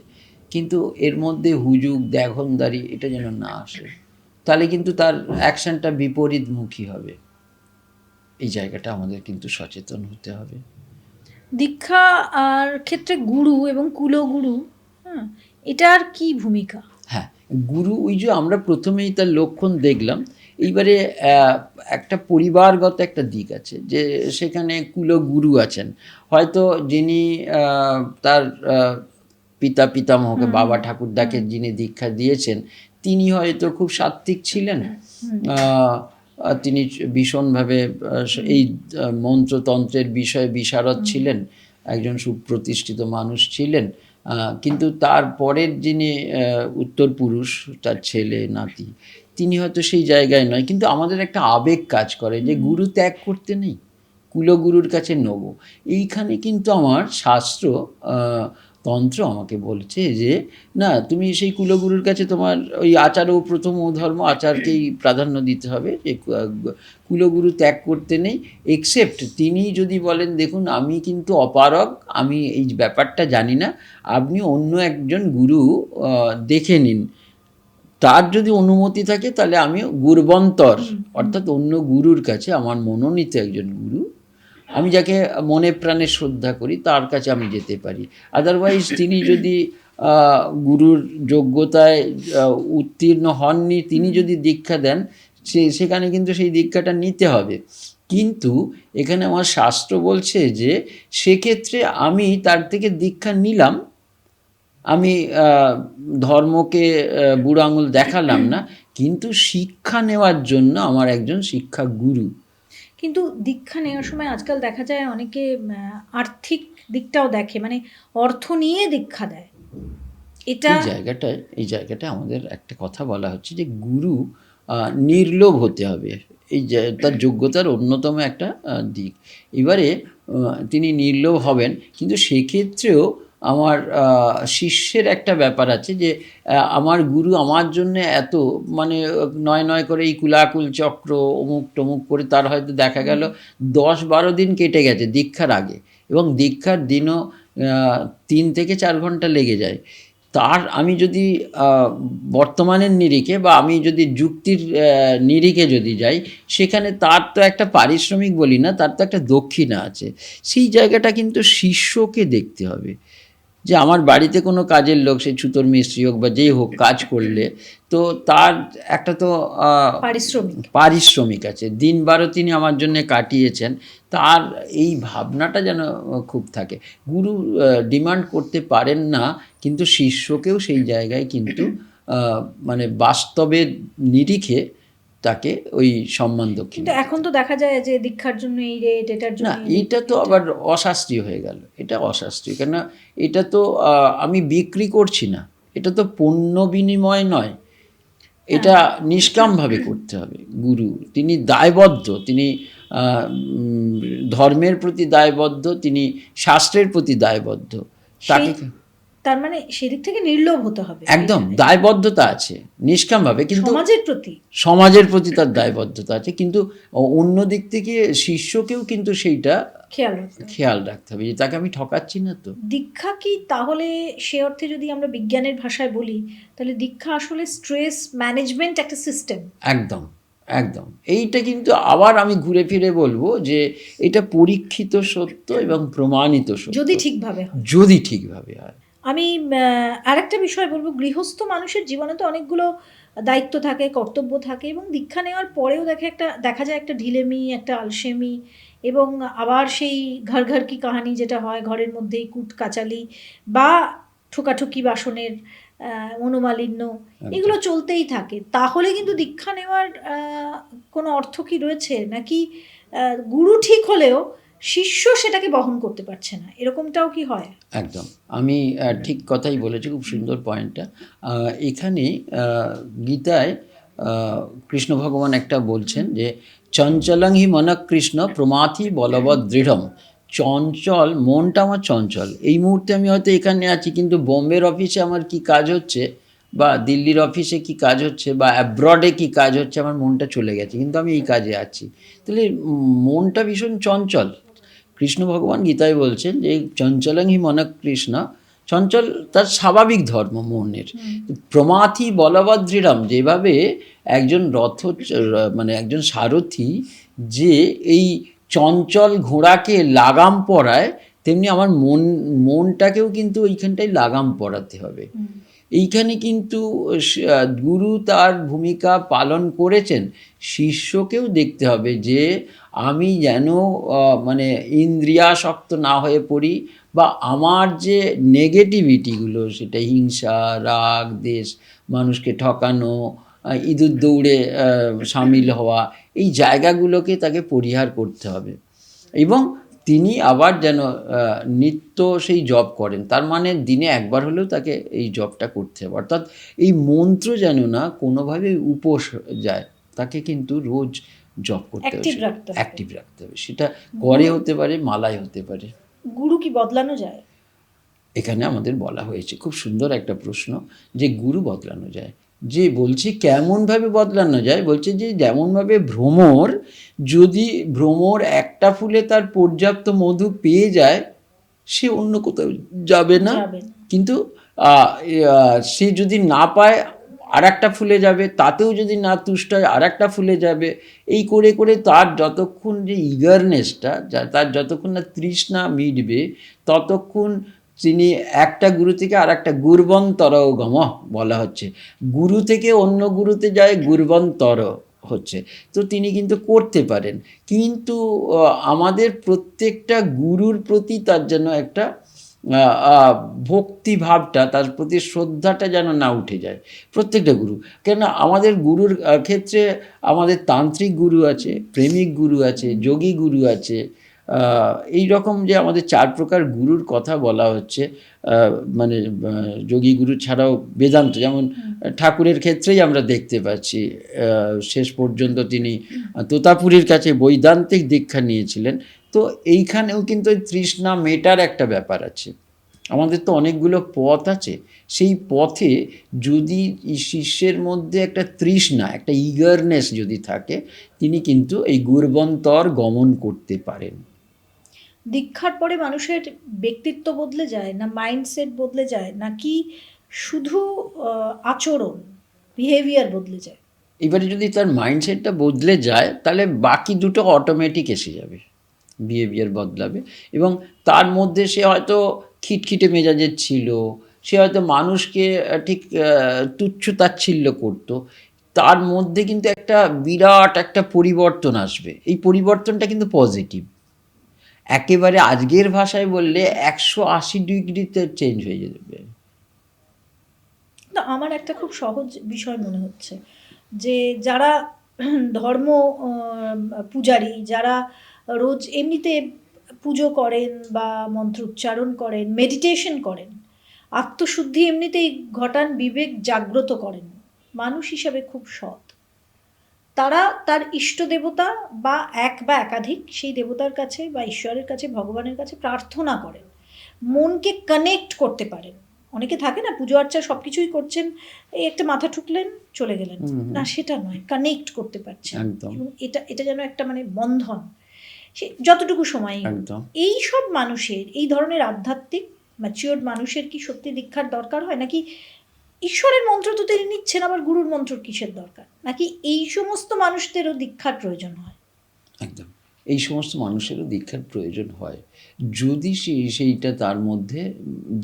কিন্তু এর মধ্যে হুজুগ, দেখনদারি, এটা যেন না আসে। তাহলে কিন্তু তার অ্যাকশনটা বিপরীতমুখী হবে। এই জায়গাটা আমাদের কিন্তু সচেতন হতে হবে। দীক্ষা আর ক্ষেত্রে গুরু এবং কুলগুরু, হ্যাঁ, এটার কি ভূমিকা? হ্যাঁ, গুরু, ওই যে আমরা প্রথমেই তার লক্ষণ দেখলাম। এইবারে একটা পরিবারগত একটা দিক আছে, যে সেখানে কুলগুরু আছেন, হয়তো যিনি তার পিতামহকে বাবা ঠাকুরদাকে যিনি দীক্ষা দিয়েছেন তিনি হয়তো খুব সাত্ত্বিক ছিলেন, তিনি ভীষণভাবে এই মন্ত্রতন্ত্রের বিষয়ে বিশারদ ছিলেন, একজন সুপ্রতিষ্ঠিত মানুষ ছিলেন, কিন্তু তার পরের যিনি উত্তর পুরুষ, তার ছেলে নাতি, তিনি হয়তো সেই জায়গায় নয়। কিন্তু আমাদের একটা আবেগ কাজ করে যে গুরু ত্যাগ করতে নেই, কুলগুরুর কাছে নেব। এইখানে কিন্তু আমার শাস্ত্র তন্ত্র আমাকে বলছে যে না, তুমি সেই কুলগুরুর কাছে তোমার ওই আচার ও প্রথম ধর্ম আচারকেই প্রাধান্য দিতে হবে, যে কুলগুরু ত্যাগ করতে নেই, এক্সেপ্ট তিনি যদি বলেন দেখুন আমি কিন্তু অপারগ, আমি এই ব্যাপারটা জানি না, আপনি অন্য একজন গুরু দেখে নিন, তার যদি অনুমতি থাকে তাহলে আমি গুরবন্তর অর্থাৎ অন্য গুরুর কাছে, আমার মনোনীত একজন গুরু, আমি যাকে মনে প্রাণে শ্রদ্ধা করি তার কাছে আমি যেতে পারি। আদারওয়াইজ তিনি যদি গুরুর যোগ্যতায় উত্তীর্ণ হননি, তিনি যদি দীক্ষা দেন, সেখানে কিন্তু সেই দীক্ষাটা নিতে হবে। কিন্তু এখানে আমার শাস্ত্র বলছে যে সেক্ষেত্রে আমি তার থেকে দীক্ষা নিলাম, আমি ধর্মকে বুড়ো আঙুল দেখালাম না, কিন্তু শিক্ষা নেওয়ার জন্য আমার একজন শিক্ষা গুরু। কিন্তু দীক্ষা নেওয়ার সময় আজকাল দেখা যায় অনেকে আর্থিক দিকটাও দেখে, মানে অর্থ নিয়ে দীক্ষা দেয়। এটা এই জায়গাটায় আমাদের একটা কথা বলা হচ্ছে যে গুরু নির্লোভ হতে হবে, এই তার যোগ্যতার অন্যতম একটা দিক। এবারে তিনি নির্লোভ হবেন, কিন্তু সেক্ষেত্রেও আমার শিষ্যের একটা ব্যাপার আছে যে আমার গুরু আমার জন্য এত মানে নয় করে এই কুলাকুল চক্র অমুক টমুক করে তার হয়তো দেখা গেল 10-12 দিন কেটে গেছে দীক্ষার আগে, এবং দীক্ষার দিনও 3 থেকে 4 ঘন্টা লেগে যায়। তার আমি যদি বর্তমানের নিরিখে বা আমি যদি যুক্তির নিরিখে যদি যাই, সেখানে তার তো একটা পারিশ্রমিক বলি না, তার তো একটা দক্ষিণা আছে। সেই জায়গাটা কিন্তু শিষ্যকে দেখতে হবে, যে আমার বাড়িতে কোনো কাজের লোক, সে ছুতোর মিস্ত্রি হোক বা যেই হোক, কাজ করলে তো তার একটা তো পারিশ্রমিক আছে, দিন 12 তিনি আমার জন্য কাটিয়েছেন, তার এই ভাবনাটা যেন খুব থাকে। গুরু ডিমান্ড করতে পারেন না, কিন্তু শিষ্যকেও সেই জায়গায় কিন্তু মানে বাস্তবের নিরিখে তাকে ওই সম্মান দক্ষিণ। কিন্তু এখন তো দেখা যায় যে দীক্ষার জন্য এই রেট, এটার জন্য না, এটা তো আবার অশাস্ত্রীয় হয়ে গেল, এটা অশাস্ত্রীয়। কেন, এটা তো আমি বিক্রি করছি না, এটা তো পণ্য বিনিময় নয়, এটা নিষ্কামভাবে করতে হবে। গুরু তিনি দায়বদ্ধ, তিনি ধর্মের প্রতি দায়বদ্ধ, তিনি শাস্ত্রের প্রতি দায়বদ্ধ, তাকে তার মানে সেদিক থেকে নির্লোভ হতে হবে, একদম দায়বদ্ধতা আছে নিষ্কামভাবে, কিন্তু সমাজের প্রতি তার দায়বদ্ধতা আছে। কিন্তু অন্য দিক থেকে শিষ্যকেও কিন্তু সেইটা খেয়াল রাখতে হবে যে তাকে আমি ঠকাচ্ছি না। তো দীক্ষা কি তাহলে সে অর্থে যদি আমরা বিজ্ঞানের ভাষায় বলি, তাহলে দীক্ষা আসলে স্ট্রেস ম্যানেজমেন্ট একটা সিস্টেম। একদম একদম, এইটা কিন্তু আবার আমি ঘুরে ফিরে বলবো যে এটা পরীক্ষিত সত্য এবং প্রমাণিত সত্য, যদি ঠিকভাবে হয়। আমি আরেকটা বিষয় বলবো, গৃহস্থ মানুষের জীবনে তো অনেকগুলো দায়িত্ব থাকে, কর্তব্য থাকে, এবং দীক্ষা নেওয়ার পরেও দেখা যায় একটা ঢিলেমি, একটা আলসেমি, এবং আবার সেই ঘর ঘর কি কাহানি যেটা হয়, ঘরের মধ্যেই কুট কাচালি বা ঠোকাঠুকি বাসনের মনোমালিন্য, এগুলো চলতেই থাকে। তাহলে কিন্তু দীক্ষা নেওয়ার কোনো অর্থ কি রয়েছে, নাকি গুরু ঠিক হলেও শিষ্য সেটাকে বহন করতে পারছে না, এরকমটাও কি হয়? একদম, আমি ঠিক কথাই বলেছি, খুব সুন্দর পয়েন্টটা। এখানে গীতায় কৃষ্ণ ভগবান একটা বলছেন যে চঞ্চলং হি মন কৃষ্ণ প্রমাথি বলবৎ দৃঢ়ম। চঞ্চল মনটা আমার চঞ্চল, এই মুহূর্তে আমি হয়তো এখানে আছি, কিন্তু বোম্বের অফিসে আমার কি কাজ হচ্ছে, বা দিল্লির অফিসে কি কাজ হচ্ছে, বা অ্যাব্রডে কি কাজ হচ্ছে, আমার মনটা চলে গেছে, কিন্তু আমি এই কাজে আছি। তাহলে মনটা ভীষণ চঞ্চল। কৃষ্ণ ভগবান গীতায় বলছেন যে চঞ্চলং হি মন কৃষ্ণ, চঞ্চল তার স্বাভাবিক ধর্ম মনের। প্রমাথি বলবৎ দৃঢ়ম, যেভাবে একজন মানে একজন সারথি যে এই চঞ্চল ঘোড়াকে লাগাম পরায়, তেমনি আমার মনটাকেও কিন্তু ওইখানটায় লাগাম পরাতে হবে। এইখানে কিন্তু গুরু তার ভূমিকা পালন করেছেন, শিষ্যকেও দেখতে হবে যে আমি যেন মানে ইন্দ্রিয়াসক্ত না হয়ে পড়ি, বা আমার যে নেগেটিভিটিগুলো, সেটা হিংসা, রাগ, দ্বেষ, মানুষকে ঠকানো, ইঁদুর দৌড়ে সামিল হওয়া, এই জায়গাগুলোকে তাকে পরিহার করতে হবে। এবং তিনি আবার যেন নিত্য সেই জব করেন, তার মানে দিনে একবার হলেও তাকে এই জবটা করতে হবে। অর্থাৎ এই মন্ত্র যেন না কোনোভাবে উপোস যায়, তাকে কিন্তু রোজ জব করতে হবে, অ্যাক্টিভ রাখতে হবে। সেটা করে হতে পারে, মালায় হতে পারে। গুরু কি বদলানো যায়? এখানে আমাদের বলা হয়েছে, খুব সুন্দর একটা প্রশ্ন, যে গুরু বদলানো যায়। যে বলছে কেমনভাবে বদলানো যায়, বলছে যে যেমনভাবে ভ্রমর, যদি ভ্রমর একটা ফুলে তার পর্যাপ্ত মধু পেয়ে যায়, সে অন্য কোথাও যাবে না। কিন্তু সে যদি না পায় আর একটা ফুলে যাবে, তাতেও যদি না তুষ্ট হয় আর একটা ফুলে যাবে। এই করে করে তার যতক্ষণ যে ইগারনেসটা, তার যতক্ষণ না তৃষ্ণা মিটবে, ততক্ষণ তিনি একটা গুরু থেকে আর একটা গুরবন্তর গম বলা হচ্ছে, গুরু থেকে অন্য গুরুতে যায়, গুরবন্তর হচ্ছে। তো তিনি কিন্তু করতে পারেন, কিন্তু আমাদের প্রত্যেকটা গুরুর প্রতি তার যেন একটা ভক্তিভাবটা, তার প্রতি শ্রদ্ধাটা যেন না উঠে যায় প্রত্যেকটা গুরু। কেন আমাদের গুরুর ক্ষেত্রে আমাদের তান্ত্রিক গুরু আছে, প্রেমিক গুরু আছে, যোগী গুরু আছে, এই রকম যে আমাদের 4 প্রকার গুরুর কথা বলা হচ্ছে। মানে যোগী গুরু ছাড়াও বেদান্ত, যেমন ঠাকুরের ক্ষেত্রেই আমরা দেখতে পাচ্ছি, শেষ পর্যন্ত তিনি তোতাপুরীর কাছে বৈদান্তিক দীক্ষা নিয়েছিলেন। তো এইখানেও কিন্তু তৃষ্ণা মেটার একটা ব্যাপার আছে। আমাদের তো অনেকগুলো পথ আছে, সেই পথে যদি শিষ্যের মধ্যে একটা তৃষ্ণা, একটা ইগারনেস যদি থাকে, তিনি কিন্তু এই গুরবন্তর গমন করতে পারেন। দীক্ষার পরে মানুষের ব্যক্তিত্ব বদলে যায়, না মাইন্ডসেট বদলে যায়, নাকি শুধু আচরণ, বিহেভিয়ার বদলে যায়? এবারে যদি তার মাইন্ডসেটটা বদলে যায়, তাহলে বাকি দুটো অটোমেটিক এসে যাবে, বিহেভিয়ার বদলাবে। এবং তার মধ্যে সে হয়তো খিটখিটে মেজাজের ছিল, সে হয়তো মানুষকে ঠিক তুচ্ছ তাচ্ছিল্য করতো, তার মধ্যে কিন্তু একটা বিরাট একটা পরিবর্তন আসবে। এই পরিবর্তনটা কিন্তু পজিটিভ। একেবারে আজকের ভাষায় বললে 180 ডিগ্রিতে চেঞ্জ হয়ে যাবে। না, আমার একটা খুব সহজ বিষয় মনে হচ্ছে, যে যারা ধর্ম পূজারী, যারা রোজ এমনিতে পুজো করেন বা মন্ত্র উচ্চারণ করেন, মেডিটেশন করেন, আত্মশুদ্ধি এমনিতেই ঘটান, বিবেক জাগ্রত করেন, মানুষ হিসাবে খুব সৎ, তারা তার ইষ্ট দেবতা বা এক বা একাধিক সেই দেবতার কাছে বা ঈশ্বরের কাছে, ভগবানের কাছে প্রার্থনা করেন, মনকে কানেক্ট করতে পারেন। অনেকে থাকে না, পুজো আর্চা সব কিছুই করছেন, এই একটা মাথা ঠুকলেন চলে গেলেন, না সেটা নয়, কানেক্ট করতে পারছেন। এবং এটা যেন একটা মানে বন্ধন, সে যতটুকু সময়। এই সব মানুষের, এই ধরনের আধ্যাত্মিক ম্যাচিওর মানুষের কি সত্যি দীক্ষার দরকার হয়, নাকি ঈশ্বরের মন্ত্র তো তিনি নিচ্ছেন, আবার গুরুর মন্ত্র কিসের দরকার, নাকি এই সমস্ত মানুষদেরও দীক্ষার প্রয়োজন হয়? একদম, এই সমস্ত মানুষেরও দীক্ষার প্রয়োজন হয়, যদি সেইটা তার মধ্যে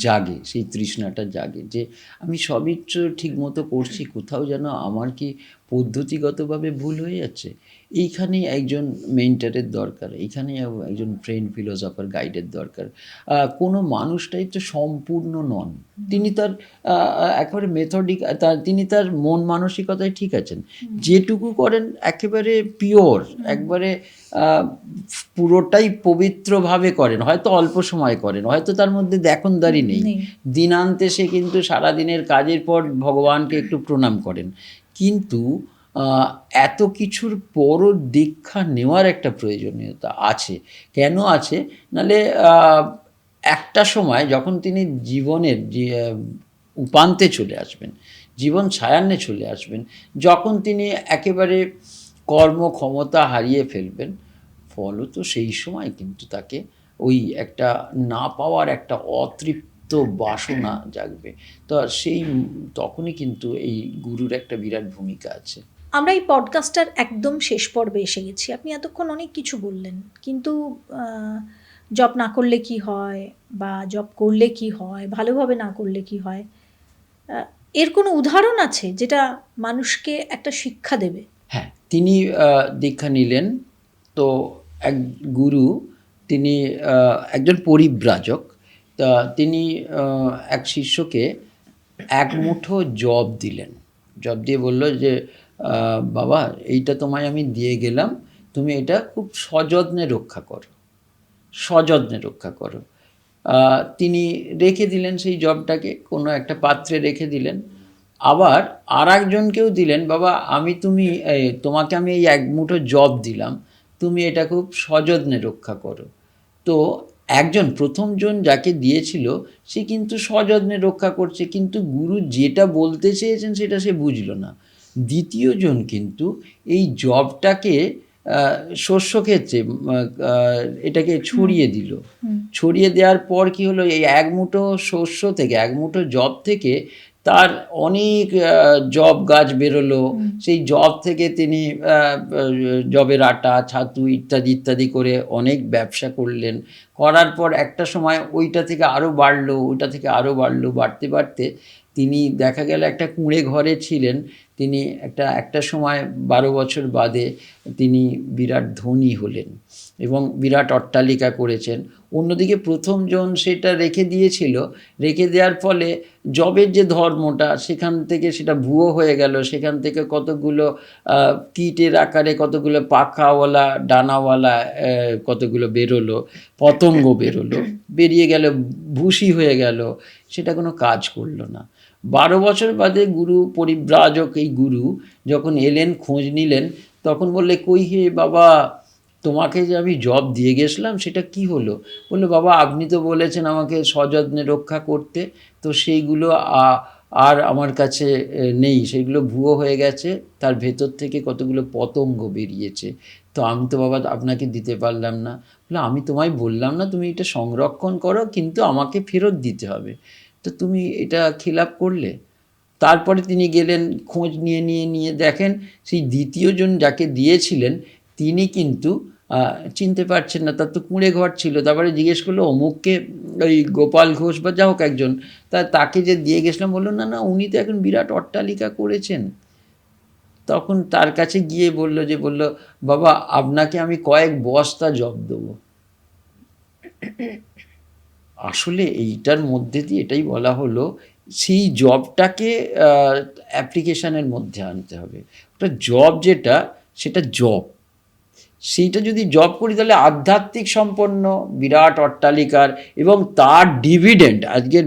জাগে, সেই তৃষ্ণাটা জাগে, যে আমি সবই তো ঠিক মতো করছি, কোথাও যেন আমার কি পদ্ধতিগতভাবে ভুল হয়ে যাচ্ছে। এইখানেই একজন মেন্টারের দরকার, এইখানেই একজন ট্রেন্ড ফিলোসফার, গাইডের দরকার। কোনো মানুষটাই তো সম্পূর্ণ নন, তিনি তার একেবারে মেথডিক, তিনি তার মন মানসিকতায় ঠিক আছেন, যেটুকু করেন একেবারে পিওর, একবারে পুরোটাই পবিত্রভাবে করেন, হয়তো অল্প সময় করেন, হয়তো তার মধ্যে দেখনদারি নেই, দিনান্তে সে কিন্তু সারাদিনের কাজের পর ভগবানকে একটু প্রণাম করেন, কিন্তু এত কিছুর পরও দীক্ষা নেওয়ার একটা প্রয়োজনীয়তা আছে। কেন আছে? নাহলে একটা সময় যখন তিনি জীবনের উপান্তে চলে আসবেন, জীবন ছায়ান্নে চলে আসবেন, যখন তিনি একেবারে কর্মক্ষমতা হারিয়ে ফেলবেন, ফলত সেই সময় কিন্তু তাকে ওই একটা না পাওয়ার একটা অতৃপ্ত বাসনা জাগবে। তো তখনই কিন্তু এই গুরুর একটা বিরাট ভূমিকা আছে। আমরা এই পডকাস্টটার একদম শেষ পর্বে এসে গেছি। আপনি এতক্ষণ অনেক কিছু বললেন, কিন্তু জব না করলে কি হয়, বা জব করলে কি হয়, ভালোভাবে না করলে কি হয়, এর কোনো উদাহরণ আছে যেটা মানুষকে একটা শিক্ষা দেবে? হ্যাঁ, তিনি দীক্ষা নিলেন, তো এক গুরু, তিনি একজন পরিব্রাজক, তা তিনি এক শিষ্যকে এক মুঠো জব দিলেন। জব দিয়ে বলল যে বাবা, এইটা তোমায় আমি দিয়ে গেলাম, তুমি এটা খুব সযত্নে রক্ষা করো, সযত্নে রক্ষা করো। তিনি রেখে দিলেন সেই জবটাকে, কোনো একটা পাত্রে রেখে দিলেন। আবার আর একজনকেও দিলেন, বাবা তোমাকে আমি এই এক মুঠো জব দিলাম, তুমি এটা খুব সযত্নে রক্ষা করো। তো প্রথমজন যাকে দিয়েছিল সে কিন্তু সযত্নে রক্ষা করছে, কিন্তু গুরু যেটা বলতে চেয়েছেন সেটা সে বুঝলো না। দ্বিতীয়জন কিন্তু এই জবটাকে শস্যক্ষেত্রে এটাকে ছড়িয়ে দিল। ছড়িয়ে দেওয়ার পর কি হলো, এই এক মুঠো শস্য থেকে, এক মুঠো জব থেকে তার অনেক জব গাছ বেরোলো। সেই জব থেকে তিনি জবের আটা, ছাতু ইত্যাদি ইত্যাদি করে অনেক ব্যবসা করলেন। করার পর একটা সময় ওইটা থেকে আরও বাড়লো, ওইটা থেকে আরও বাড়লো, বাড়তে বাড়তে তিনি দেখা গেল একটা কুঁড়ে ঘরে ছিলেন। তিনি একটা সময় 12 বছর বাদে তিনি বিরাট ধনী হলেন এবং বিরাট অট্টালিকা করেছেন। অন্যদিকে প্রথমজন সেটা রেখে দিয়েছিল, রেখে দেওয়ার ফলে জবের যে ধর্মটা সেখান থেকে সেটা ভুয়ো হয়ে গেল। সেখান থেকে কতগুলো কীটের আকারে কতগুলো পাখাওয়ালা ডানাওয়ালা কতগুলো বেরোলো, পতঙ্গ বেরোলো, বেরিয়ে গেল, ভুসি হয়ে গেল, সেটা কোনো কাজ করলো না। 12 বছর বাদে পরিব্রাজক এই গুরু যখন এলেন, খোঁজ নিলেন, তখন বললে, কই হে বাবা, তোমাকে যে আমি জব দিয়ে গেছিলাম সেটা কি হলো? বললো, বাবা আপনি তো বলেছেন আমাকে সযত্নে রক্ষা করতে, তো সেইগুলো আর আমার কাছে নেই, সেগুলো ভুয়ো হয়ে গেছে, তার ভেতর থেকে কতগুলো পতঙ্গ বেরিয়েছে, তো আমি তো বাবা আপনাকে দিতে পারলাম না। বলে, আমি তোমায় বললাম না তুমি এটা সংরক্ষণ করো, কিন্তু আমাকে ফেরত দিতে হবে, তো তুমি এটা খিলাপ করলে। তারপরে তিনি গেলেন, খোঁজ নিয়ে দেখেন সেই দ্বিতীয়জন যাকে দিয়েছিলেন তিনি কিন্তু চিনতে পারছেন না, তার তো কুঁড়ে ঘর ছিল। তারপরে জিজ্ঞেস করলো, অমুককে, ওই গোপাল ঘোষ বা যা হোক একজন, তাকে যে দিয়ে গেছিলাম, বললো না না, উনি তো এখন বিরাট অট্টালিকা করেছেন। তখন তার কাছে গিয়ে বলল, বাবা আপনাকে আমি কয়েক বস্তা জব দেবো। আসলে এইটার মধ্যে দিয়ে এটাই বলা হলো, সেই জবটাকে অ্যাপ্লিকেশানের মধ্যে আনতে হবে। ওটা জব যেটা, সেটা জব, সেইটা যদি জব করি তাহলে আধ্যাত্মিক সম্পন্ন বিরাট অট্টালিকার, এবং তার ডিভিডেন্ড, আজকের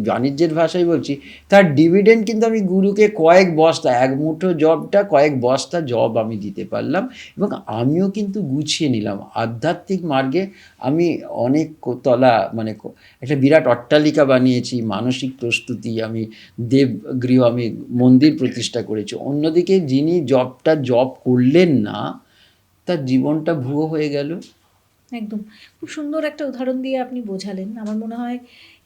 বাণিজ্যের ভাষায় বলছি, তার ডিভিডেন্ড কিন্তু আমি গুরুকে কয়েক বস্তা, এক মুঠো জবটা কয়েক বস্তা জব আমি দিতে পারলাম, এবং আমিও কিন্তু গুছিয়ে নিলাম আধ্যাত্মিক মার্গে। আমি অনেক তলা, মানে একটা বিরাট অট্টালিকা বানিয়েছি, মানসিক প্রস্তুতি, আমি দেবগৃহ, আমি মন্দির প্রতিষ্ঠা করেছি। অন্যদিকে যিনি জব করলেন না, তার জীবনটা ভুয়ো হয়ে গেল। একদম, খুব সুন্দর একটা উদাহরণ দিয়ে আপনি বোঝালেন। আমার মনে হয়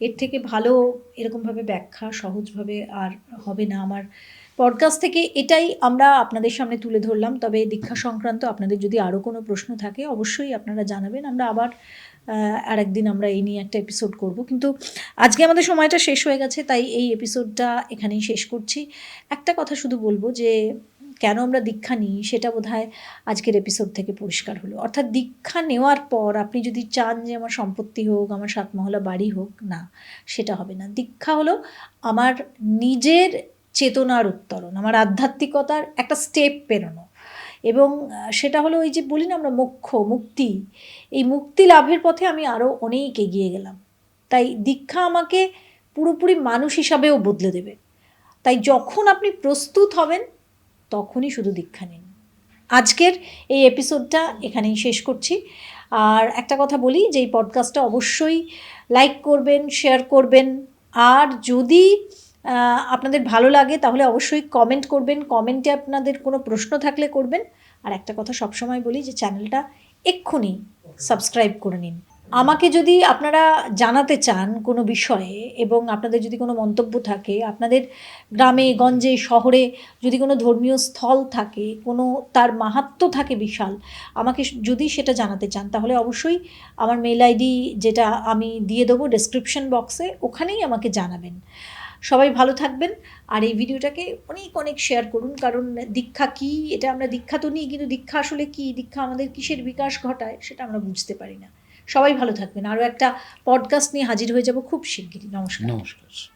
এর থেকে ভালো এরকমভাবে ব্যাখ্যা সহজভাবে আর হবে না। আমার পডকাস্ট থেকে এটাই আমরা আপনাদের সামনে তুলে ধরলাম। তবে দীক্ষা সংক্রান্ত আপনাদের যদি আরও কোনো প্রশ্ন থাকে অবশ্যই আপনারা জানাবেন। আমরা আবার আরেকদিন আমরা এই নিয়ে একটা এপিসোড করব, কিন্তু আজকে আমাদের সময়টা শেষ হয়ে গেছে, তাই এই এপিসোডটা এখানেই শেষ করছি। একটা কথা শুধু বলবো যে কেন আমরা দীক্ষা নিই সেটা বোধহয় আজকের এপিসোড থেকে পরিষ্কার হলো। অর্থাৎ দীক্ষা নেওয়ার পর আপনি যদি চান যে আমার সম্পত্তি হোক, আমার 7 মহলা বাড়ি হোক, না, সেটা হবে না। দীক্ষা হলো আমার নিজের চেতনার উত্তরণ, আমার আধ্যাত্মিকতার একটা স্টেপ পেরোনো, এবং সেটা হলো ওই যে বলি না আমরা মুক্তি, এই মুক্তি লাভের পথে আমি আরও অনেক এগিয়ে গেলাম। তাই দীক্ষা আমাকে পুরোপুরি মানুষ হিসাবেও বদলে দেবে। তাই যখন আপনি প্রস্তুত হবেন তখনই শুধু দীক্ষা নিন। আজকের এই এপিসোডটা এখানেই শেষ করছি। আর একটা কথা বলি যে এই পডকাস্টটা অবশ্যই লাইক করবেন, শেয়ার করবেন, আর যদি আপনাদের ভালো লাগে তাহলে অবশ্যই কমেন্ট করবেন। কমেন্টে আপনাদের কোনো প্রশ্ন থাকলে করবেন। আর একটা কথা সবসময় বলি যে চ্যানেলটা এক্ষুনি সাবস্ক্রাইব করে নিন। আমাকে যদি আপনারা জানাতে চান কোনো বিষয়ে, এবং আপনাদের যদি কোনো মন্তব্য থাকে, আপনাদের গ্রামে গঞ্জে শহরে যদি কোনো ধর্মীয় স্থল থাকে, কোনো তার মাহাত্ম্য থাকে বিশাল, আমাকে যদি সেটা জানাতে চান তাহলে অবশ্যই আমার মেল আইডি যেটা আমি দিয়ে দেবো ডেসক্রিপশন বক্সে, ওখানেই আমাকে জানাবেন। সবাই ভালো থাকবেন, আর এই ভিডিওটাকে অনেক অনেক শেয়ার করুন, কারণ দীক্ষা কী, এটা আমরা দীক্ষা তো নিই, কিন্তু দীক্ষা আসলে কী, দীক্ষা আমাদের কিসের বিকাশ ঘটায় সেটা আমরা বুঝতে পারি না। সবাই ভালো থাকবেন। আরও একটা পডকাস্ট নিয়ে হাজির হয়ে যাব খুব শিগগিরই। নমস্কার। নমস্কার।